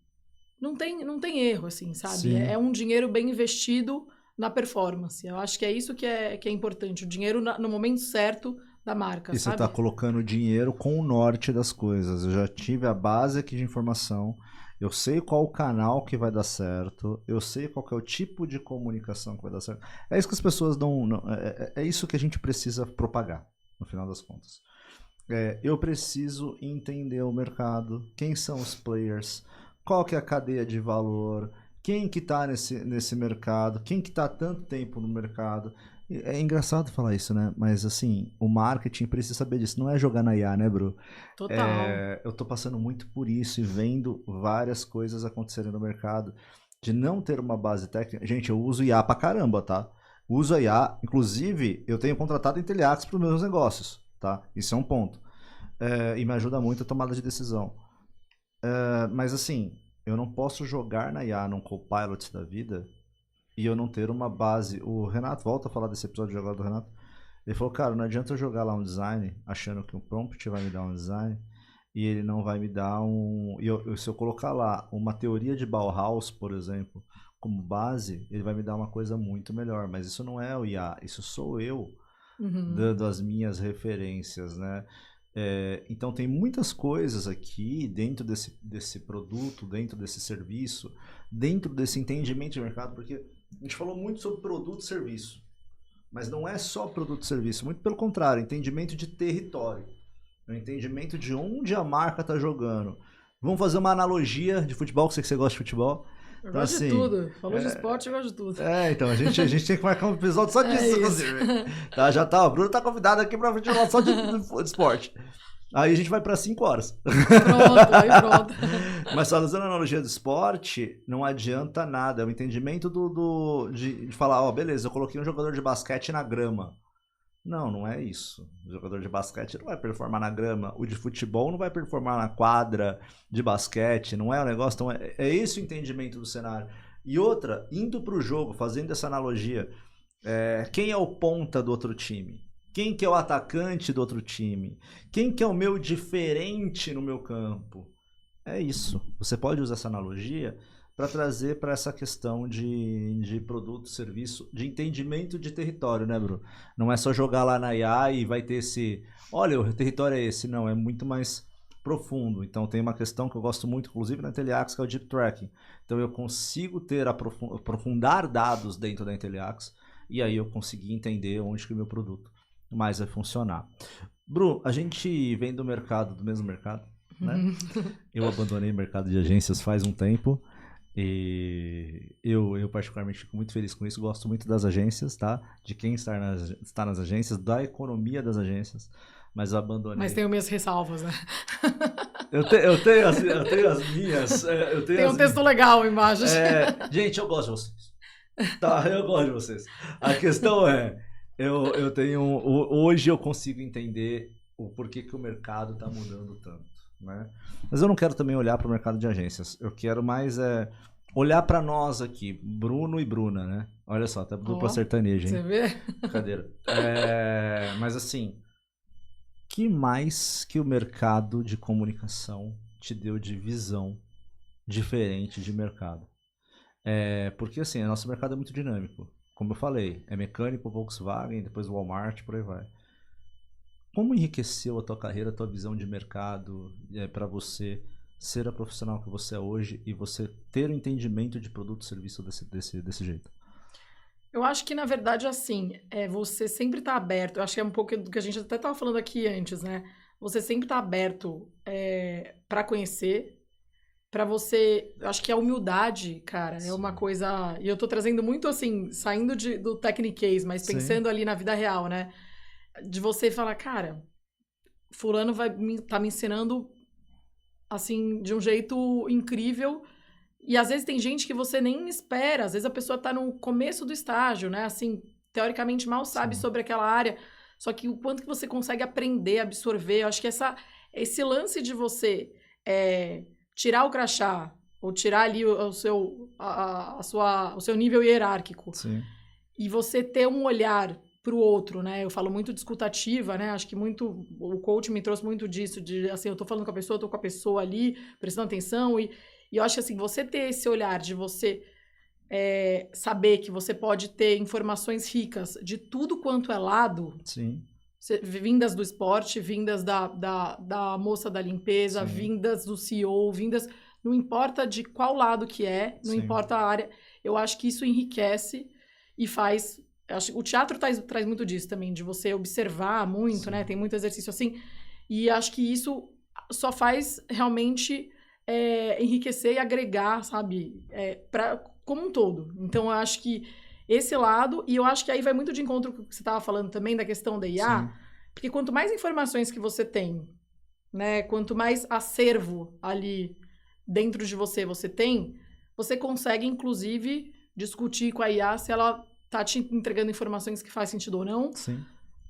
não tem erro, assim, sabe? É um dinheiro bem investido na performance. Eu acho que é isso que é importante, o dinheiro no momento certo da marca, e sabe? Você está colocando dinheiro com o norte das coisas. Eu já tive a base aqui de informação, eu sei qual o canal que vai dar certo, eu sei qual que é o tipo de comunicação que vai dar certo. É isso que as pessoas é isso que a gente precisa propagar. No final das contas. Eu preciso entender o mercado, quem são os players, qual que é a cadeia de valor, quem que tá nesse mercado, quem que tá há tanto tempo no mercado. É engraçado falar isso, né? Mas assim, o marketing precisa saber disso. Não é jogar na IA, né, Bru? Total. Eu tô passando muito por isso e vendo várias coisas acontecerem no mercado, de não ter uma base técnica. Gente, eu uso IA pra caramba, tá? Uso a IA, inclusive eu tenho contratado a Inteliax para os meus negócios, tá? Isso é um ponto. E me ajuda muito a tomada de decisão. Mas assim, eu não posso jogar na IA num Copilot da vida e eu não ter uma base. O Renato, volta a falar desse episódio de agora do Renato. Ele falou, cara, não adianta eu jogar lá um design achando que o prompt vai me dar um design e ele não vai me dar um... se eu colocar lá uma teoria de Bauhaus, por exemplo, como base, ele vai me dar uma coisa muito melhor. Mas isso não é o IA, isso sou eu dando as minhas referências, né? Então tem muitas coisas aqui dentro desse produto, dentro desse serviço, dentro desse entendimento de mercado, porque a gente falou muito sobre produto e serviço, mas não é só produto e serviço, muito pelo contrário, entendimento de território, o entendimento de onde a marca está jogando. Vamos fazer uma analogia de futebol, que sei que você gosta de futebol. Eu Então, gosto assim, de tudo. Falou de esporte, eu gosto de tudo. Então, a gente tem que marcar um episódio só disso, inclusive. Tá, já tá, o Bruno tá convidado aqui pra gente falar só de esporte. Aí a gente vai pra 5 horas. Pronto, aí pronto. Mas só usando a analogia do esporte, não adianta nada. É o entendimento de falar, ó, beleza, eu coloquei um jogador de basquete na grama. Não é isso. O jogador de basquete não vai performar na grama. O de futebol não vai performar na quadra de basquete. Não é o negócio. Então é esse o entendimento do cenário. E outra, indo pro jogo, fazendo essa analogia, quem é o ponta do outro time? Quem que é o atacante do outro time? Quem que é o meu diferente no meu campo? É isso. Você pode usar essa analogia para trazer para essa questão de produto, serviço, de entendimento de território, né, Bruno? Não é só jogar lá na IA e vai ter esse... Olha, o território é esse. Não, é muito mais profundo. Então tem uma questão que eu gosto muito, inclusive na Inteliax, que é o Deep Tracking. Então eu consigo aprofundar dados dentro da Inteliax e aí eu consegui entender onde que o meu produto mais vai funcionar. Bruno, a gente vem do mesmo mercado, né? Eu abandonei o mercado de agências faz um tempo e eu particularmente fico muito feliz com isso, gosto muito das agências, tá? De quem está nas agências, da economia das agências, mas eu abandonei. Mas tenho minhas ressalvas, né? Eu tenho as minhas... Tem um texto legal embaixo. Gente, eu gosto de vocês. Tá, eu gosto de vocês. A questão é... Eu tenho... Hoje eu consigo entender o porquê que o mercado está mudando tanto, né? Mas eu não quero também olhar para o mercado de agências. Eu quero mais olhar para nós aqui, Bruno e Bruna, né? Olha só, até dupla sertaneja, hein? Você vê? Brincadeira. Mas assim, que mais que o mercado de comunicação te deu de visão diferente de mercado? Porque assim, o nosso mercado é muito dinâmico. Como eu falei, é mecânico, Volkswagen, depois Walmart, por aí vai. Como enriqueceu a tua carreira, a tua visão de mercado para você ser a profissional que você é hoje e você ter o entendimento de produto e serviço desse jeito? Eu acho que, na verdade, assim, você sempre tá aberto. Eu acho que é um pouco do que a gente até estava falando aqui antes, né? Você sempre tá aberto para conhecer, para você... Eu acho que a humildade, cara, é uma coisa... E eu tô trazendo muito, assim, saindo do techniquez, mas pensando ali na vida real, né? De você falar, cara, fulano tá me ensinando, assim, de um jeito incrível. E às vezes tem gente que você nem espera. Às vezes a pessoa tá no começo do estágio, né? Assim, teoricamente mal sabe sobre aquela área. Só que o quanto que você consegue aprender, absorver. Eu acho que esse lance de você tirar o crachá ou tirar ali o seu nível hierárquico. Sim. E você ter um olhar para o outro, né? Eu falo muito de escutativa, né? Acho que o coach me trouxe muito disso, de assim, eu tô falando com a pessoa, eu tô com a pessoa ali, prestando atenção, e eu acho que assim, você ter esse olhar de você saber que você pode ter informações ricas de tudo quanto é lado, Sim. Vindas do esporte, vindas da moça da limpeza, vindas do CEO, não importa de qual lado que não importa a área, eu acho que isso enriquece e faz... O teatro traz muito disso também, de você observar muito, né? Tem muito exercício assim. E acho que isso só faz realmente enriquecer e agregar, sabe? Como um todo. Então, eu acho que esse lado... E eu acho que aí vai muito de encontro com o que você estava falando também, da questão da IA. Porque quanto mais informações que você tem, né? Quanto mais acervo ali dentro de você tem, você consegue, inclusive, discutir com a IA se ela... tá te entregando informações que faz sentido ou não. Sim.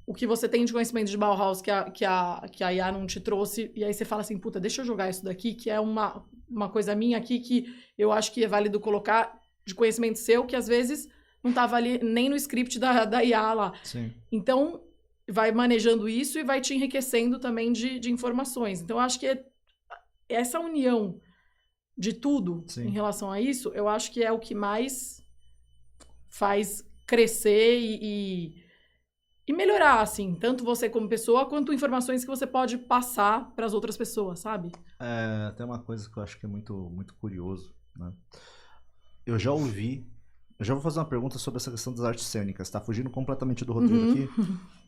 O que você tem de conhecimento de Bauhaus que a IA não te trouxe, e aí você fala assim, puta, deixa eu jogar isso daqui, que é uma coisa minha aqui que eu acho que é válido colocar de conhecimento seu, que às vezes não estava ali nem no script da IA lá. Sim. Então, vai manejando isso e vai te enriquecendo também de informações. Então, eu acho que essa união de tudo em relação a isso, eu acho que é o que mais faz crescer e melhorar, assim, tanto você como pessoa, quanto informações que você pode passar para as outras pessoas, sabe? Tem uma coisa que eu acho que é muito, muito curioso, né? Eu já vou fazer uma pergunta sobre essa questão das artes cênicas, tá fugindo completamente do roteiro aqui,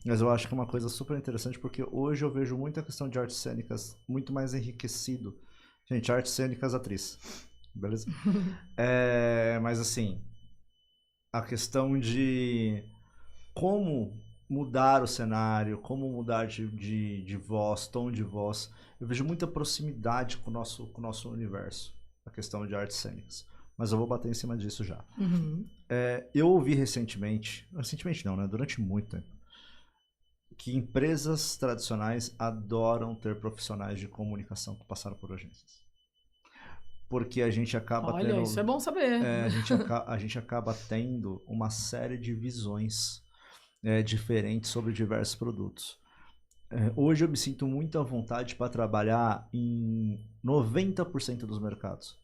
mas eu acho que é uma coisa super interessante, porque hoje eu vejo muita questão de artes cênicas muito mais enriquecido. Gente, artes cênicas, atriz, beleza? Mas assim, a questão de como mudar o cenário, como mudar de voz, tom de voz. Eu vejo muita proximidade com o nosso universo, a questão de artes cênicas. Mas eu vou bater em cima disso já. Eu ouvi recentemente não, né? Durante muito tempo, que empresas tradicionais adoram ter profissionais de comunicação que passaram por agências. Porque a gente acaba Olha, tendo... isso é bom saber. A gente acaba tendo uma série de visões diferentes sobre diversos produtos. Hoje eu me sinto muito à vontade para trabalhar em 90% dos mercados.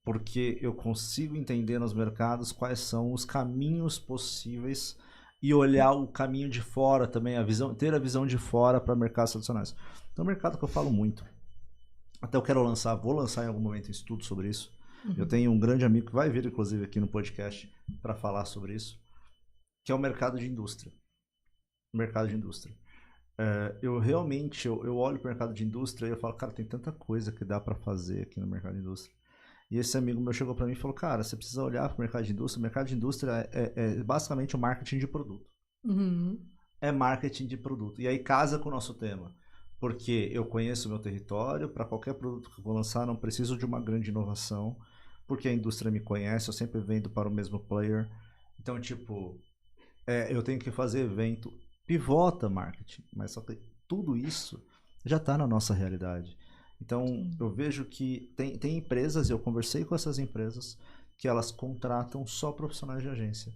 Porque eu consigo entender nos mercados quais são os caminhos possíveis e olhar o caminho de fora também, ter a visão de fora para mercados tradicionais. Então é um mercado que eu falo muito. Até eu vou lançar em algum momento um estudo sobre isso. Eu tenho um grande amigo que vai vir, inclusive, aqui no podcast para falar sobre isso, que é o mercado de indústria. Eu realmente olho para o mercado de indústria e eu falo, cara, tem tanta coisa que dá para fazer aqui no mercado de indústria. E esse amigo meu chegou para mim e falou, cara, você precisa olhar para o mercado de indústria. O mercado de indústria é basicamente o marketing de produto. É marketing de produto. E aí casa com o nosso tema. Porque eu conheço o meu território, para qualquer produto que eu vou lançar, não preciso de uma grande inovação, porque a indústria me conhece, eu sempre vendo para o mesmo player. Então, tipo, eu tenho que fazer evento, pivota marketing, mas só que tudo isso já está na nossa realidade. Então, eu vejo que tem empresas, eu conversei com essas empresas, que elas contratam só profissionais de agência.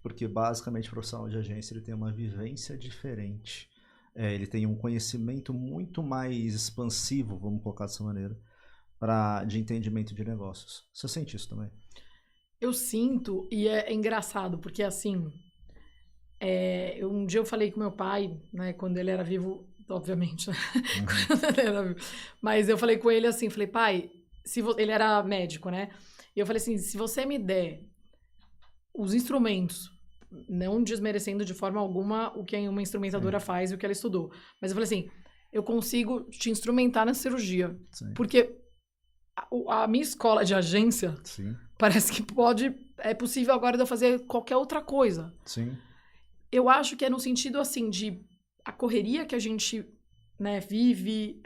Porque, basicamente, o profissional de agência ele tem uma vivência diferente. Ele tem um conhecimento muito mais expansivo, vamos colocar dessa maneira, de entendimento de negócios. Você sente isso também? Eu sinto, e é engraçado, porque assim, um dia eu falei com meu pai, né, quando ele era vivo, obviamente, né? Quando ele era vivo. Mas eu falei com ele assim, falei, pai, ele era médico, né? E eu falei assim, se você me der os instrumentos, não desmerecendo de forma alguma o que uma instrumentadora faz e o que ela estudou, mas eu falei assim, eu consigo te instrumentar na cirurgia. Sim. Porque a minha escola de agência parece que é possível agora de eu fazer qualquer outra coisa. Sim. Eu acho que é no sentido assim de a correria que a gente, né, vive,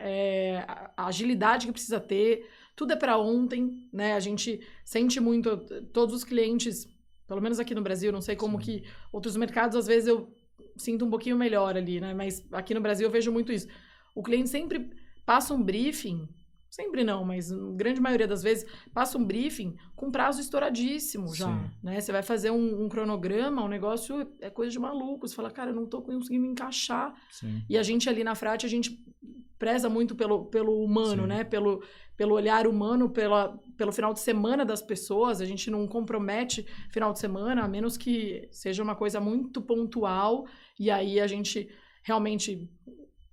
a agilidade que precisa ter, tudo é para ontem, né? A gente sente muito, todos os clientes, pelo menos aqui no Brasil, não sei como que outros mercados, às vezes eu sinto um pouquinho melhor ali, né? Mas aqui no Brasil eu vejo muito isso. O cliente sempre passa um briefing, sempre não, mas na grande maioria das vezes, passa um briefing com prazo estouradíssimo já, né? Você vai fazer um cronograma, um negócio é coisa de maluco. Você fala, cara, eu não tô conseguindo encaixar. Sim. E a gente ali na Frati, a gente preza muito pelo humano, né? Pelo olhar humano, pelo final de semana das pessoas. A gente não compromete final de semana, a menos que seja uma coisa muito pontual. E aí a gente realmente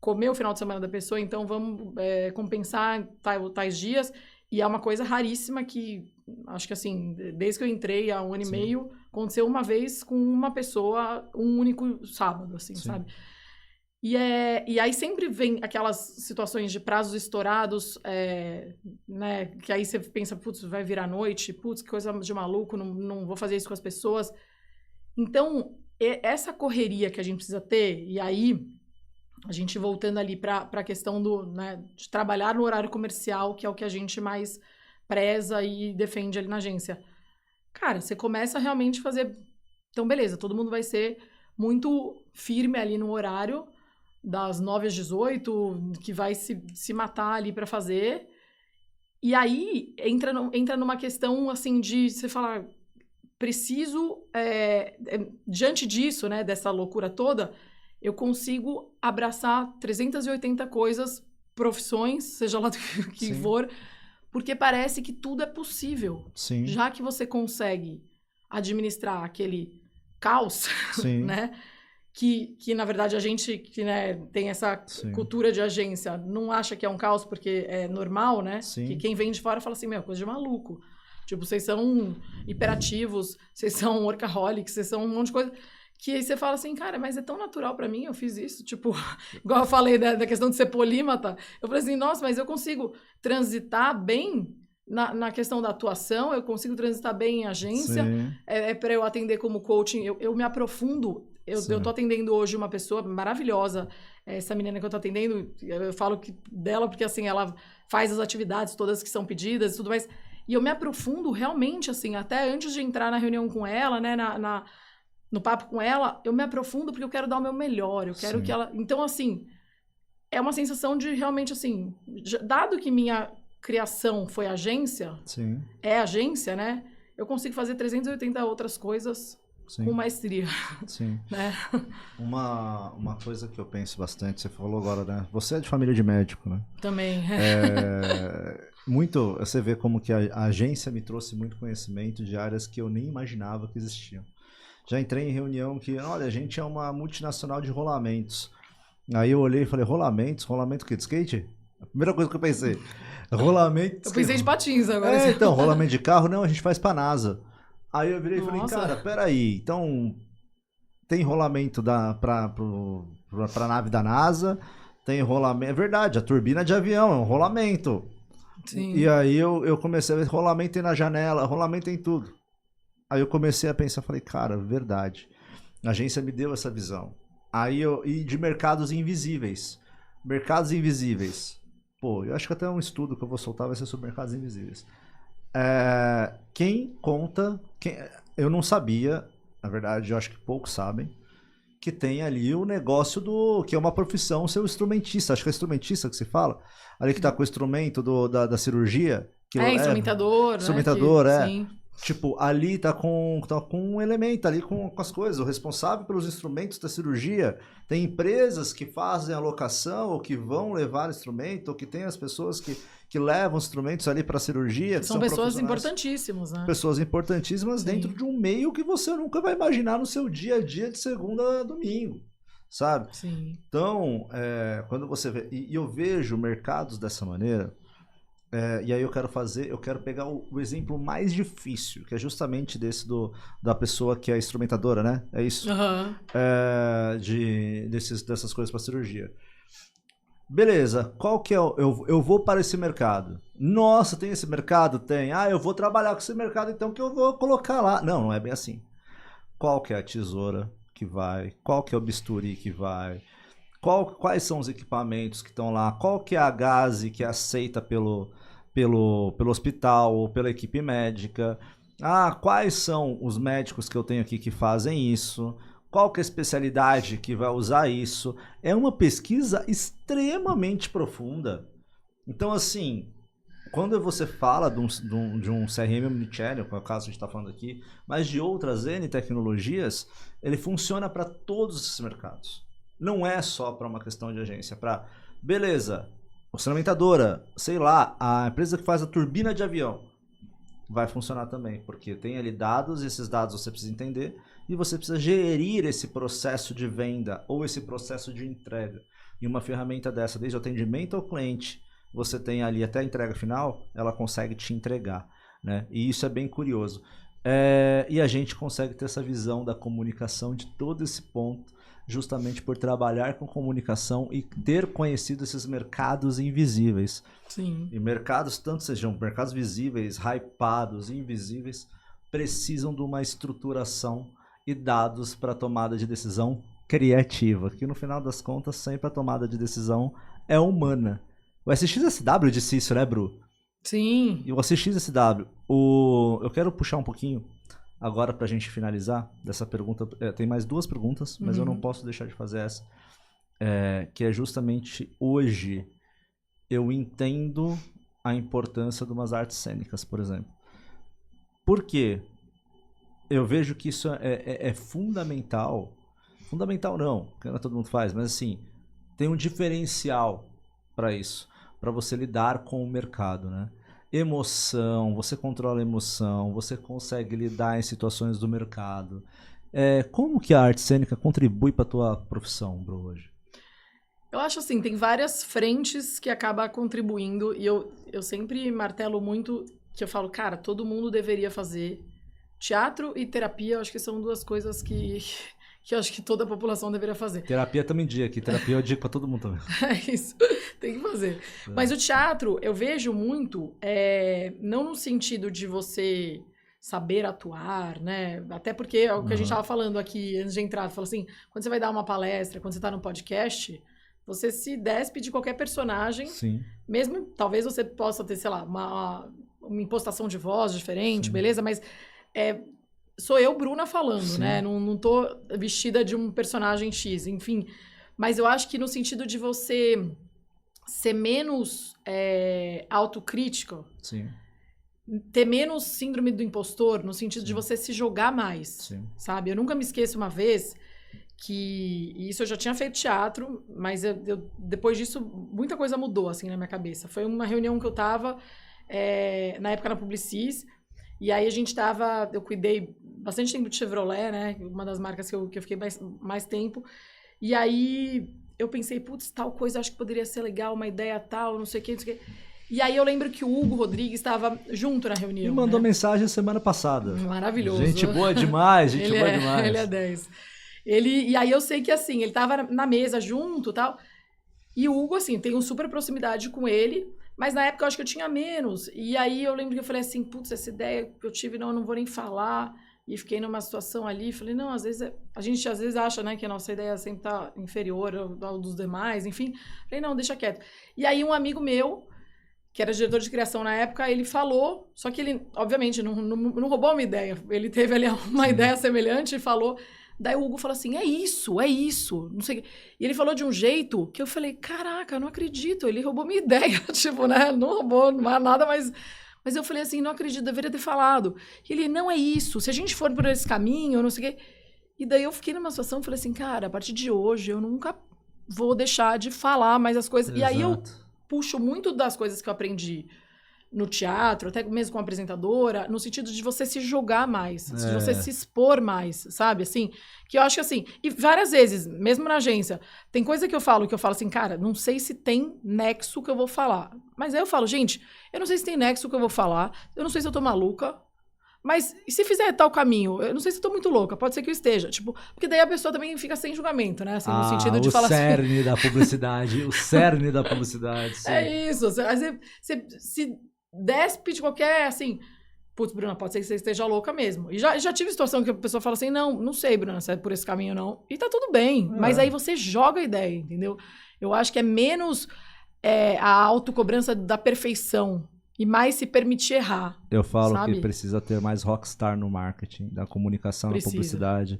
comer o final de semana da pessoa, então vamos compensar tais dias. E é uma coisa raríssima que, acho que assim, desde que eu entrei há 1 ano e meio, aconteceu uma vez com uma pessoa, um único sábado, assim, sabe? E aí sempre vem aquelas situações de prazos estourados, né? Que aí você pensa, putz, vai virar noite, putz, que coisa de maluco, não vou fazer isso com as pessoas. Então, essa correria que a gente precisa ter, e aí a gente voltando ali para a questão né, de trabalhar no horário comercial, que é o que a gente mais preza e defende ali na agência. Cara, você começa a realmente fazer Então, beleza, todo mundo vai ser muito firme ali no horário, das 9 às 18, que vai se matar ali para fazer. E aí, entra numa questão, assim, de você falar, preciso, diante disso, né, dessa loucura toda, eu consigo abraçar 380 coisas, profissões, seja lá do que for, porque parece que tudo é possível. Sim. Já que você consegue administrar aquele caos, né? Que na verdade a gente que, né, tem essa cultura de agência não acha que é um caos porque é normal, né? Sim. Que quem vem de fora fala assim, meu, coisa de maluco. Tipo, vocês são hiperativos, vocês são workaholics, vocês são um monte de coisa. Que aí você fala assim, cara, mas é tão natural pra mim, eu fiz isso. Tipo, igual eu falei da questão de ser polímata. Eu falei assim, nossa, mas eu consigo transitar bem na questão da atuação, eu consigo transitar bem em agência. Para eu atender como coaching, eu me aprofundo. Eu tô atendendo hoje uma pessoa maravilhosa, essa menina que eu tô atendendo, eu falo dela porque, assim, ela faz as atividades todas que são pedidas e tudo mais. E eu me aprofundo realmente, assim, até antes de entrar na reunião com ela, né, no papo com ela, eu me aprofundo porque eu quero dar o meu melhor, eu quero que ela... Então, assim, é uma sensação de realmente, assim, dado que minha criação foi agência, é agência, né? Eu consigo fazer 380 outras coisas com maestria. Né? Uma coisa que eu penso bastante, você falou agora, né? Você é de família de médico, né? Também. Muito, você vê como que a agência me trouxe muito conhecimento de áreas que eu nem imaginava que existiam. Já entrei em reunião que, olha, a gente é uma multinacional de rolamentos. Aí eu olhei e falei, rolamentos? Rolamento o quê? De skate? A primeira coisa que eu pensei, rolamento... Eu pensei de patins agora. Então, rolamento de carro, não, a gente faz pra NASA. Aí eu virei e falei, cara, peraí, então tem rolamento pra nave da NASA, tem rolamento... É verdade, a turbina de avião é um rolamento. Sim. E aí eu comecei a ver rolamento tem na janela, rolamento tem tudo. Aí eu comecei a pensar, falei, cara, verdade. A agência me deu essa visão. E de mercados invisíveis. Mercados invisíveis. Pô, eu acho que até um estudo que eu vou soltar vai ser sobre mercados invisíveis. Eu não sabia, na verdade, eu acho que poucos sabem, que tem ali o negócio que é uma profissão, ser o instrumentista. Acho que é instrumentista que se fala. Ali que tá com o instrumento da cirurgia. Instrumentador, instrumentador, né? Sim. Tipo, ali tá com um elemento ali com as coisas. O responsável pelos instrumentos da cirurgia. Tem empresas que fazem a locação ou que vão levar instrumento, ou que tem as pessoas que levam instrumentos ali para cirurgia. São pessoas importantíssimas, né? Pessoas importantíssimas dentro de um meio que você nunca vai imaginar no seu dia a dia de segunda a domingo, sabe? Sim. Então, quando você vê... E eu vejo mercados dessa maneira... e aí eu quero pegar o exemplo mais difícil, que é justamente da pessoa que é instrumentadora, né? É isso. Uhum. Dessas coisas para cirurgia. Beleza, qual que é eu vou para esse mercado. Nossa, tem esse mercado? Tem. Eu vou trabalhar com esse mercado então que eu vou colocar lá. Não é bem assim. Qual que é a tesoura que vai? Qual que é o bisturi que vai? Quais são os equipamentos que estão lá? Qual que é a gase que é aceita pelo hospital ou pela equipe médica? Quais são os médicos que eu tenho aqui que fazem isso? Qual que é a especialidade que vai usar isso? É uma pesquisa extremamente profunda. Então, assim, quando você fala de um CRM Omnichannel, como é o caso que a gente está falando aqui, mas de outras N tecnologias, ele funciona para todos esses mercados. Não é só para uma questão de agência, beleza, instrumentadora, sei lá, a empresa que faz a turbina de avião vai funcionar também, porque tem ali dados, e esses dados você precisa entender, e você precisa gerir esse processo de venda ou esse processo de entrega. E uma ferramenta dessa, desde o atendimento ao cliente, você tem ali até a entrega final, ela consegue te entregar, né? E isso é bem curioso. E a gente consegue ter essa visão da comunicação de todo esse ponto, justamente por trabalhar com comunicação e ter conhecido esses mercados invisíveis. Sim. E mercados, tanto sejam mercados visíveis, hypados, invisíveis, precisam de uma estruturação e dados para tomada de decisão criativa, que no final das contas sempre a tomada de decisão é humana. O SXSW disse isso, né, Bru? Sim. E o SXSW, eu quero puxar um pouquinho agora pra gente finalizar, dessa pergunta, tem mais 2 perguntas, mas eu não posso deixar de fazer essa, que é justamente hoje eu entendo a importância de umas artes cênicas, por exemplo. Por quê? Eu vejo que isso é fundamental. Fundamental não, porque não todo mundo faz, mas assim, tem um diferencial para isso, para você lidar com o mercado, né? Emoção, você controla a emoção, você consegue lidar em situações do mercado. Como que a arte cênica contribui para a tua profissão, bro, hoje? Eu acho assim, tem várias frentes que acaba contribuindo e eu sempre martelo muito que eu falo, cara, todo mundo deveria fazer. Teatro e terapia, eu acho que são 2 coisas que eu acho que toda a população deveria fazer. Terapia também dica, terapia eu digo para todo mundo também. É isso, tem que fazer. Mas o teatro, eu vejo muito, não no sentido de você saber atuar, né? Até porque é o que a gente estava falando aqui antes de entrar. Falou assim, quando você vai dar uma palestra, quando você está no podcast, você se despe de qualquer personagem. Sim. Mesmo, talvez você possa ter, sei lá, uma impostação de voz diferente, beleza? Mas sou eu, Bruna, falando, né? Não tô vestida de um personagem X, enfim. Mas eu acho que no sentido de você ser menos autocrítico, Sim. ter menos síndrome do impostor, no sentido de você se jogar mais, sabe? Eu nunca me esqueço uma vez que... Isso eu já tinha feito teatro, mas depois disso, muita coisa mudou, assim, na minha cabeça. Foi uma reunião que eu tava, na época na Publicis, e aí a gente tava... Eu cuidei bastante tempo de Chevrolet, né? Uma das marcas que eu fiquei mais tempo. E aí eu pensei, putz, tal coisa acho que poderia ser legal, uma ideia tal, não sei o que, não sei o que. E aí eu lembro que o Hugo Rodrigues estava junto na reunião. Me mandou mensagem semana passada. Maravilhoso. Gente boa demais, gente boa demais. Ele é 10. E aí eu sei que assim, ele tava na mesa junto e tal. E o Hugo, assim, tem uma super proximidade com ele, mas na época eu acho que eu tinha menos. E aí eu lembro que eu falei assim, putz, essa ideia que eu tive, não vou nem falar. E fiquei numa situação ali, falei, não, às vezes a gente às vezes acha, né, que a nossa ideia sempre tá inferior ao dos demais, enfim. Falei, não, deixa quieto. E aí um amigo meu, que era diretor de criação na época, ele falou, só que ele, obviamente, não roubou uma ideia. Ele teve ali uma ideia semelhante e falou. Daí o Hugo falou assim, é isso, não sei o quê. E ele falou de um jeito que eu falei, caraca, eu não acredito, ele roubou minha ideia. Tipo, né, não roubou, não é nada, mas eu falei assim, não acredito, deveria ter falado. E ele, não é isso, se a gente for por esse caminho, não sei o quê. E daí eu fiquei numa situação, falei assim, cara, a partir de hoje eu nunca vou deixar de falar mais as coisas. Exato. E aí eu puxo muito das coisas que eu aprendi no teatro, até mesmo com a apresentadora, no sentido de você se jogar mais, de você se expor mais, sabe? Assim, que eu acho que assim, e várias vezes, mesmo na agência, tem coisa que eu falo assim, cara, não sei se tem nexo que eu vou falar. Mas aí eu falo, gente, eu não sei se tem nexo que eu vou falar, eu não sei se eu tô maluca, mas e se fizer tal caminho? Eu não sei se eu tô muito louca, pode ser que eu esteja. Tipo, porque daí a pessoa também fica sem julgamento, né? Assim, no sentido de falar assim. O cerne da publicidade, o cerne da publicidade. Sim. É isso. Você se despe de qualquer, assim... Putz, Bruna, pode ser que você esteja louca mesmo. E já tive situação que a pessoa fala assim, não sei, Bruna, se é por esse caminho ou não. E tá tudo bem. Mas aí você joga a ideia, entendeu? Eu acho que é menos a autocobrança da perfeição. E mais se permitir errar. Eu falo, sabe? Que precisa ter mais rockstar no marketing, da comunicação, na publicidade.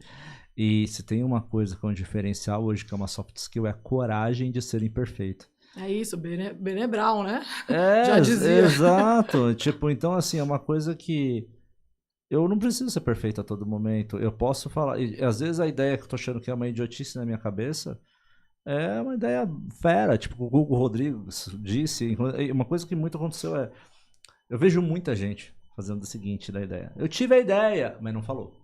E se tem uma coisa que é um diferencial hoje, que é uma soft skill, é a coragem de ser imperfeito. É isso, Brené Brown, né? Já dizia. Exato. Tipo, então, assim, é uma coisa que eu não preciso ser perfeito a todo momento. Eu posso falar. E, às vezes a ideia que eu tô achando que é uma idiotice na minha cabeça é uma ideia fera. Tipo, o Hugo Rodrigues disse. Uma coisa que muito aconteceu eu vejo muita gente fazendo o seguinte da ideia. Eu tive a ideia, mas não falou.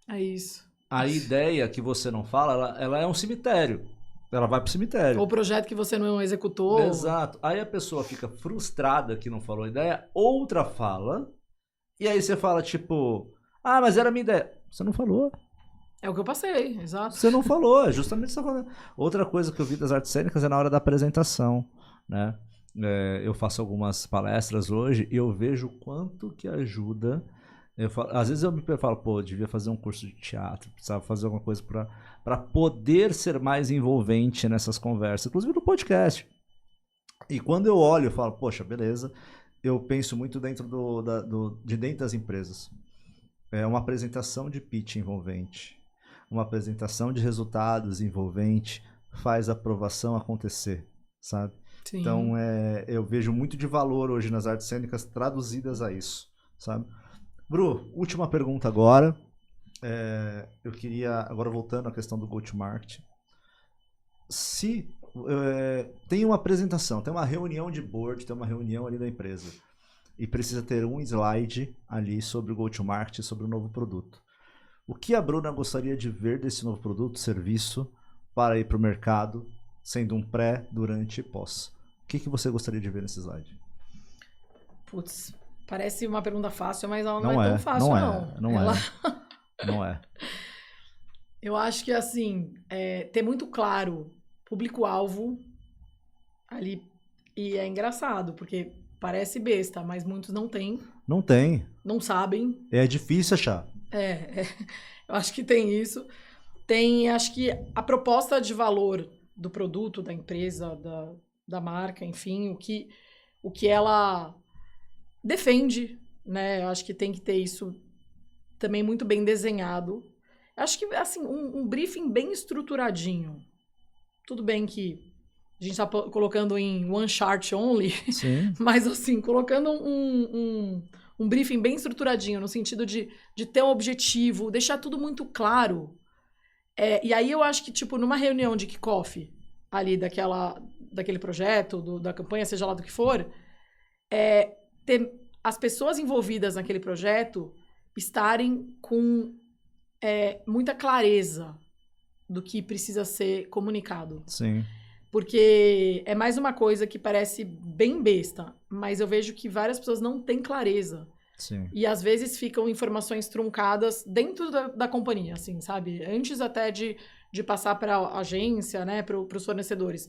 É isso. A ideia que você não fala, ela é um cemitério. Ela vai pro cemitério. Ou o projeto que você não executou. Exato. Aí a pessoa fica frustrada que não falou a ideia, outra fala, e aí você fala tipo, mas era a minha ideia. Você não falou. É o que eu passei, exato. Você não falou, é justamente isso que você tá falando. Outra coisa que eu vi das artes cênicas é na hora da apresentação, né? Eu faço algumas palestras hoje e eu vejo o quanto que ajuda. Às vezes eu me falo, pô, eu devia fazer um curso de teatro, precisava fazer alguma coisa para poder ser mais envolvente nessas conversas, inclusive no podcast. E quando eu olho, eu falo, poxa, beleza, eu penso muito dentro de dentro das empresas. uma apresentação de pitch envolvente, uma apresentação de resultados envolvente faz a aprovação acontecer, sabe? Sim. Então, eu vejo muito de valor hoje nas artes cênicas traduzidas a isso, sabe? Bru, última pergunta agora. Eu queria, agora voltando à questão do go-to-market, se tem uma apresentação, tem uma reunião de board, tem uma reunião ali da empresa, e precisa ter um slide ali sobre o go-to-market, sobre o novo produto. O que a Bruna gostaria de ver desse novo produto, serviço, para ir para o mercado, sendo um pré, durante e pós? O que você gostaria de ver nesse slide? Putz, parece uma pergunta fácil, mas ela não é tão fácil, não. Não é. Eu acho que, assim, ter muito claro público-alvo ali, e é engraçado, porque parece besta, mas muitos não têm. Não tem. Não sabem. É difícil achar. Eu acho que tem isso. Acho que a proposta de valor do produto, da empresa, da marca, enfim, o que ela defende, né? Eu acho que tem que ter isso também muito bem desenhado. Acho que, assim, um briefing bem estruturadinho. Tudo bem que a gente está colocando em one chart only, sim. Mas, assim, colocando um briefing bem estruturadinho, no sentido de ter um objetivo, deixar tudo muito claro. E aí eu acho que, tipo, numa reunião de kickoff ali daquele projeto, da campanha, seja lá do que for, ter as pessoas envolvidas naquele projeto estarem com muita clareza do que precisa ser comunicado. Sim. Porque é mais uma coisa que parece bem besta, mas eu vejo que várias pessoas não têm clareza. Sim. E às vezes ficam informações truncadas dentro da companhia, assim, sabe? Antes até de passar para a agência, né, para os fornecedores.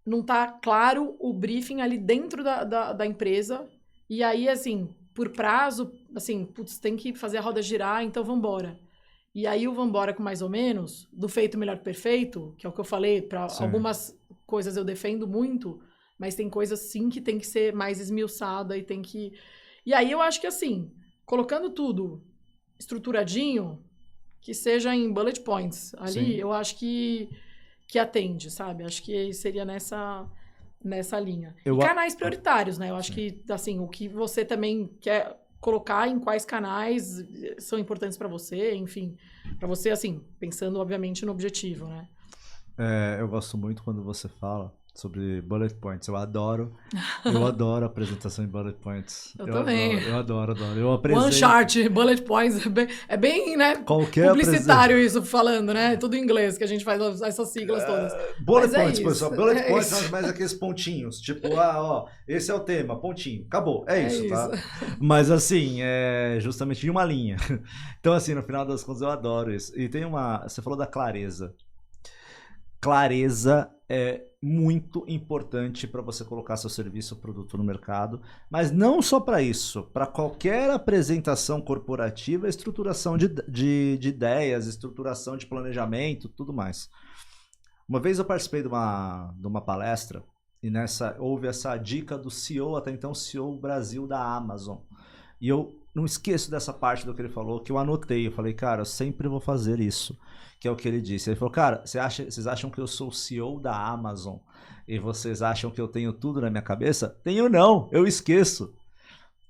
Não tá claro o briefing ali dentro da empresa. E aí, assim, por prazo, assim, putz, tem que fazer a roda girar, então vambora. E aí o vambora com mais ou menos, do feito melhor que perfeito, que é o que eu falei, para algumas coisas eu defendo muito, mas tem coisas sim que tem que ser mais esmiuçada e tem que... E aí eu acho que assim, colocando tudo estruturadinho, que seja em bullet points ali, sim, eu acho que atende, sabe? Acho que seria nessa linha. E canais prioritários, né? Eu acho que, assim, o que você também quer colocar em quais canais são importantes para você, enfim, para você, assim, pensando, obviamente, no objetivo, né? Eu gosto muito quando você fala sobre bullet points. Eu adoro a apresentação em bullet points. Eu também. Eu adoro. Eu apresento... One chart, bullet points, é bem, né, publicitário isso falando, né? Tudo em inglês, que a gente faz essas siglas todas. Bullet points, pessoal. Bullet points são mais aqueles pontinhos. Tipo, esse é o tema, pontinho. Acabou. É isso, tá? Mas assim, justamente de uma linha. Então, assim, no final das contas, eu adoro isso. E tem você falou da clareza. Clareza é muito importante para você colocar seu serviço ou produto no mercado, mas não só para isso, para qualquer apresentação corporativa, estruturação de ideias, estruturação de planejamento, tudo mais. Uma vez eu participei de uma palestra e houve essa dica do CEO, até então CEO Brasil da Amazon, e eu não esqueço dessa parte do que ele falou, que eu anotei, eu falei, cara, eu sempre vou fazer isso, que é o que ele disse. Ele falou, cara, vocês acham que eu sou o CEO da Amazon e vocês acham que eu tenho tudo na minha cabeça? Tenho não, eu esqueço.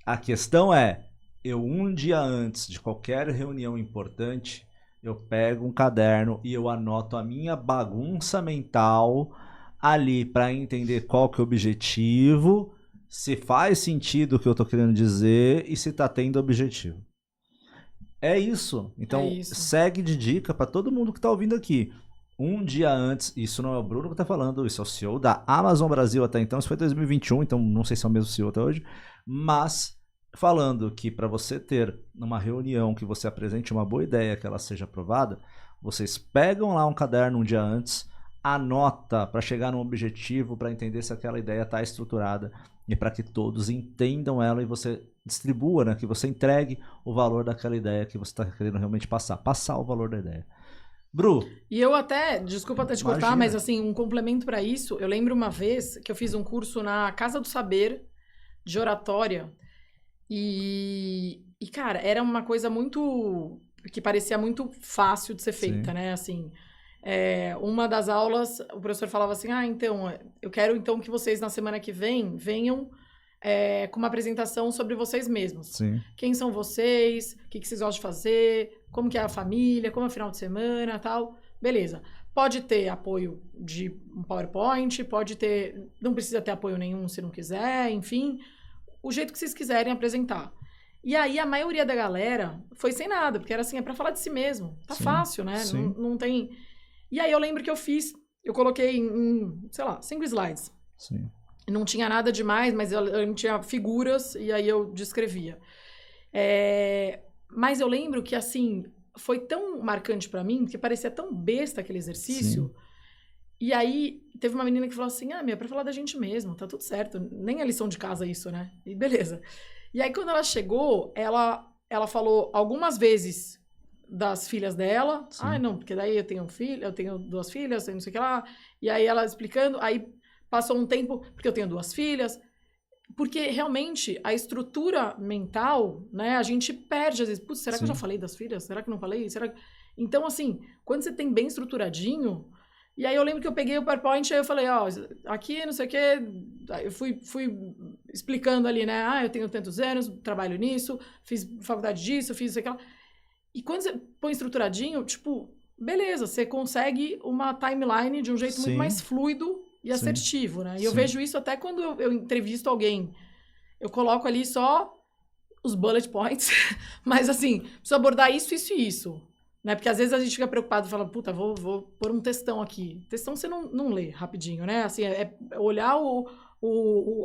A questão é, um dia antes de qualquer reunião importante, eu pego um caderno e eu anoto a minha bagunça mental ali para entender qual que é o objetivo, se faz sentido o que eu tô querendo dizer e se tá tendo objetivo. É isso. Então, segue de dica para todo mundo que tá ouvindo aqui. Um dia antes, isso não é o Bruno que tá falando, isso é o CEO da Amazon Brasil até então, isso foi 2021, então não sei se é o mesmo CEO até hoje, mas falando que para você ter numa reunião que você apresente uma boa ideia, que ela seja aprovada, vocês pegam lá um caderno um dia antes, anota para chegar num objetivo, para entender se aquela ideia está estruturada e para que todos entendam ela e você distribua, né, que você entregue o valor daquela ideia que você está querendo realmente passar o valor da ideia. Bru. E eu desculpa até te cortar, mas assim, um complemento para isso, eu lembro uma vez que eu fiz um curso na Casa do Saber de oratória e E, cara, era uma coisa muito... que parecia muito fácil de ser feita, Sim. né? Assim, uma das aulas, o professor falava assim, então, eu quero então que vocês, na semana que vem, venham com uma apresentação sobre vocês mesmos. Sim. Quem são vocês? O que vocês gostam de fazer? Como que é a família? Como é o final de semana? Tal. Beleza. Pode ter apoio de um PowerPoint, pode ter... Não precisa ter apoio nenhum se não quiser, enfim. O jeito que vocês quiserem apresentar. E aí, a maioria da galera foi sem nada, porque era assim, é pra falar de si mesmo. Tá Sim, fácil, né? sim. Não tem... E aí, eu lembro que eu coloquei sei lá, 5 slides. Sim. Não tinha nada demais, mas eu tinha figuras e aí eu descrevia. Mas eu lembro que, assim, foi tão marcante pra mim, que parecia tão besta aquele exercício. Sim. E aí, teve uma menina que falou assim, é pra falar da gente mesmo, tá tudo certo. Nem é lição de casa isso, né? E beleza. E aí, quando ela chegou, ela falou algumas vezes das filhas dela. Sim. Não, porque daí eu tenho eu tenho 2 filhas, não sei o que lá. E aí, ela explicando, aí passou um tempo, porque eu tenho 2 filhas. Porque, realmente, a estrutura mental, né, a gente perde, às vezes. Putz, será que eu já falei das filhas? Será que não falei? Então, assim, quando você tem bem estruturadinho... E aí eu lembro que eu peguei o PowerPoint e eu falei, aqui não sei o quê, eu fui explicando ali, né, eu tenho tantos anos, trabalho nisso, fiz faculdade disso, fiz isso e aquilo. E quando você põe estruturadinho, tipo, beleza, você consegue uma timeline de um jeito muito mais fluido e assertivo, né? E eu vejo isso até quando eu entrevisto alguém. Eu coloco ali só os bullet points, mas assim, preciso abordar isso, isso e isso. Né? Porque às vezes a gente fica preocupado e fala, puta, vou pôr um textão aqui. Textão você não lê rapidinho, né? Assim, olhar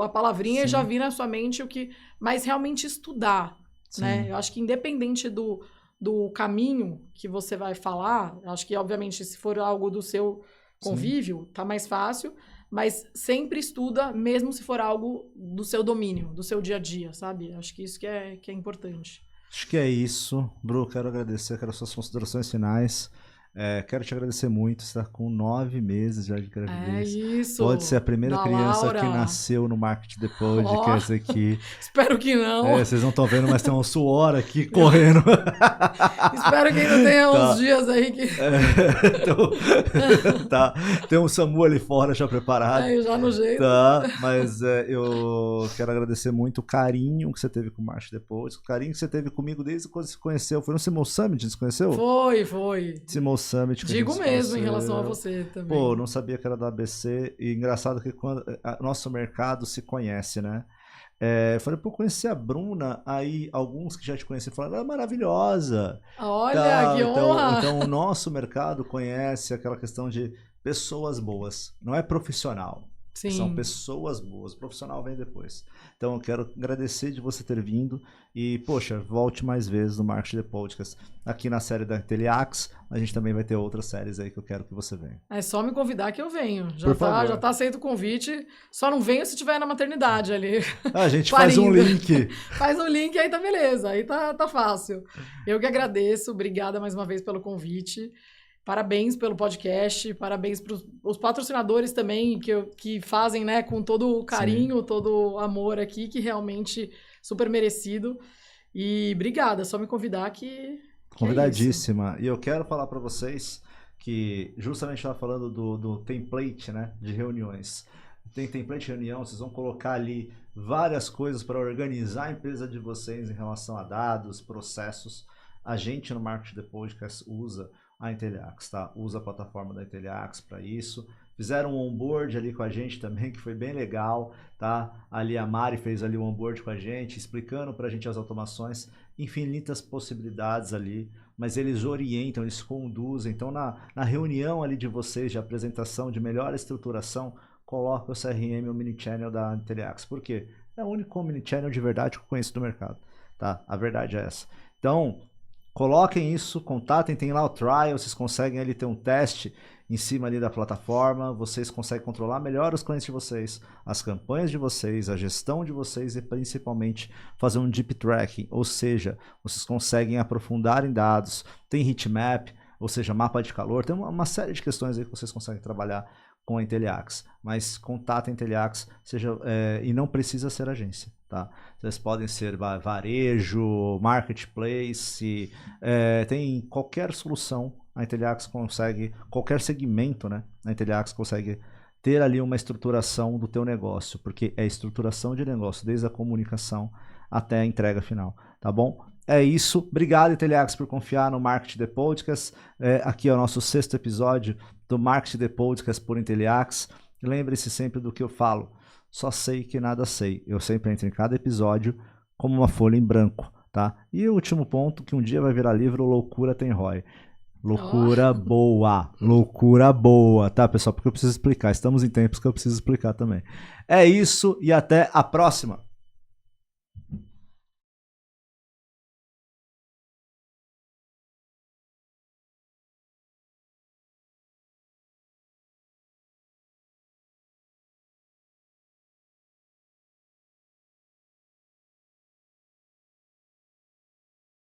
a palavrinha e já vir na sua mente o que... Mas realmente estudar, né? Eu acho que independente do caminho que você vai falar, acho que, obviamente, se for algo do seu convívio, tá mais fácil, mas sempre estuda, mesmo se for algo do seu domínio, do seu dia a dia, sabe? Acho que isso que é importante. Acho que é isso. Bru, quero agradecer, quero suas considerações finais. Quero te agradecer muito, você está com 9 meses já de gravidez. É isso. Pode ser a primeira criança Laura. que nasceu no Marketing the Podcast aqui. Espero que não. Vocês não estão vendo, mas tem um suor aqui correndo. Espero que ainda tenha uns dias aí que... Tá. Tem um SAMU ali fora já preparado. Já no jeito. Tá, mas eu quero agradecer muito o carinho que você teve com o Marketing the Podcast, o carinho que você teve comigo desde quando se conheceu. Foi no Simul Summit, você conheceu? Foi. Simul Summit. Digo mesmo em relação a você também. Pô, não sabia que era da ABC. E engraçado que quando nosso mercado se conhece, né? Falei, pô, conheci a Bruna. Aí alguns que já te conheciam falaram, maravilhosa. Olha, que honra. Então o nosso mercado conhece aquela questão de pessoas boas. Não é profissional. Sim. São pessoas boas. O profissional vem depois. Então eu quero agradecer de você ter vindo e, poxa, volte mais vezes no Marketing the Podcast. Aqui na série da Inteliax, a gente também vai ter outras séries aí que eu quero que você venha. É só me convidar que eu venho. Já tá aceito o convite. Só não venho se tiver na maternidade ali. A gente faz um link. Faz um link, aí tá beleza. Aí tá fácil. Eu que agradeço. Obrigada mais uma vez pelo convite. Parabéns pelo podcast, parabéns para os patrocinadores também, que fazem, né, com todo o carinho, todo o amor aqui, que realmente super merecido. E obrigada, só me convidar que Convidadíssima. E eu quero falar para vocês que justamente estava falando do template, né, de reuniões. Tem template de reunião, vocês vão colocar ali várias coisas para organizar a empresa de vocês em relação a dados, processos. A gente no Marketing the Podcast usa a Inteliax, tá? Usa a plataforma da Inteliax para isso. Fizeram um onboard ali com a gente também, que foi bem legal, tá? Ali a Mari fez ali um onboard com a gente, explicando para a gente as automações, infinitas possibilidades ali, mas eles orientam, eles conduzem. Então, na reunião ali de vocês, de apresentação, de melhor estruturação, coloca o CRM, o Mini-Channel da Inteliax. Por quê? É o único Mini-Channel de verdade que eu conheço do mercado, tá? A verdade é essa. Então, coloquem isso, contatem, tem lá o trial, vocês conseguem ali ter um teste em cima ali da plataforma, vocês conseguem controlar melhor os clientes de vocês, as campanhas de vocês, a gestão de vocês e principalmente fazer um deep tracking, ou seja, vocês conseguem aprofundar em dados, tem heatmap, ou seja, mapa de calor, tem uma série de questões aí que vocês conseguem trabalhar com a Inteliax, mas contatem a Inteliax, e não precisa ser agência, tá? tá? Vocês podem ser varejo, marketplace, tem qualquer solução, a Intelliax consegue, qualquer segmento, né? A Intelliax consegue ter ali uma estruturação do teu negócio, porque é estruturação de negócio, desde a comunicação até a entrega final, tá bom? É isso. Obrigado, Intelliax, por confiar no Marketing The Podcast. Aqui é o nosso 6º episódio do Marketing The Podcast por Intelliax. Lembre-se sempre do que eu falo. Só sei que nada sei. Eu sempre entro em cada episódio como uma folha em branco, tá? E o último ponto, que um dia vai virar livro, Loucura Tem ROI. Loucura boa, tá, pessoal? Porque eu preciso explicar. Estamos em tempos que eu preciso explicar também. É isso e até a próxima.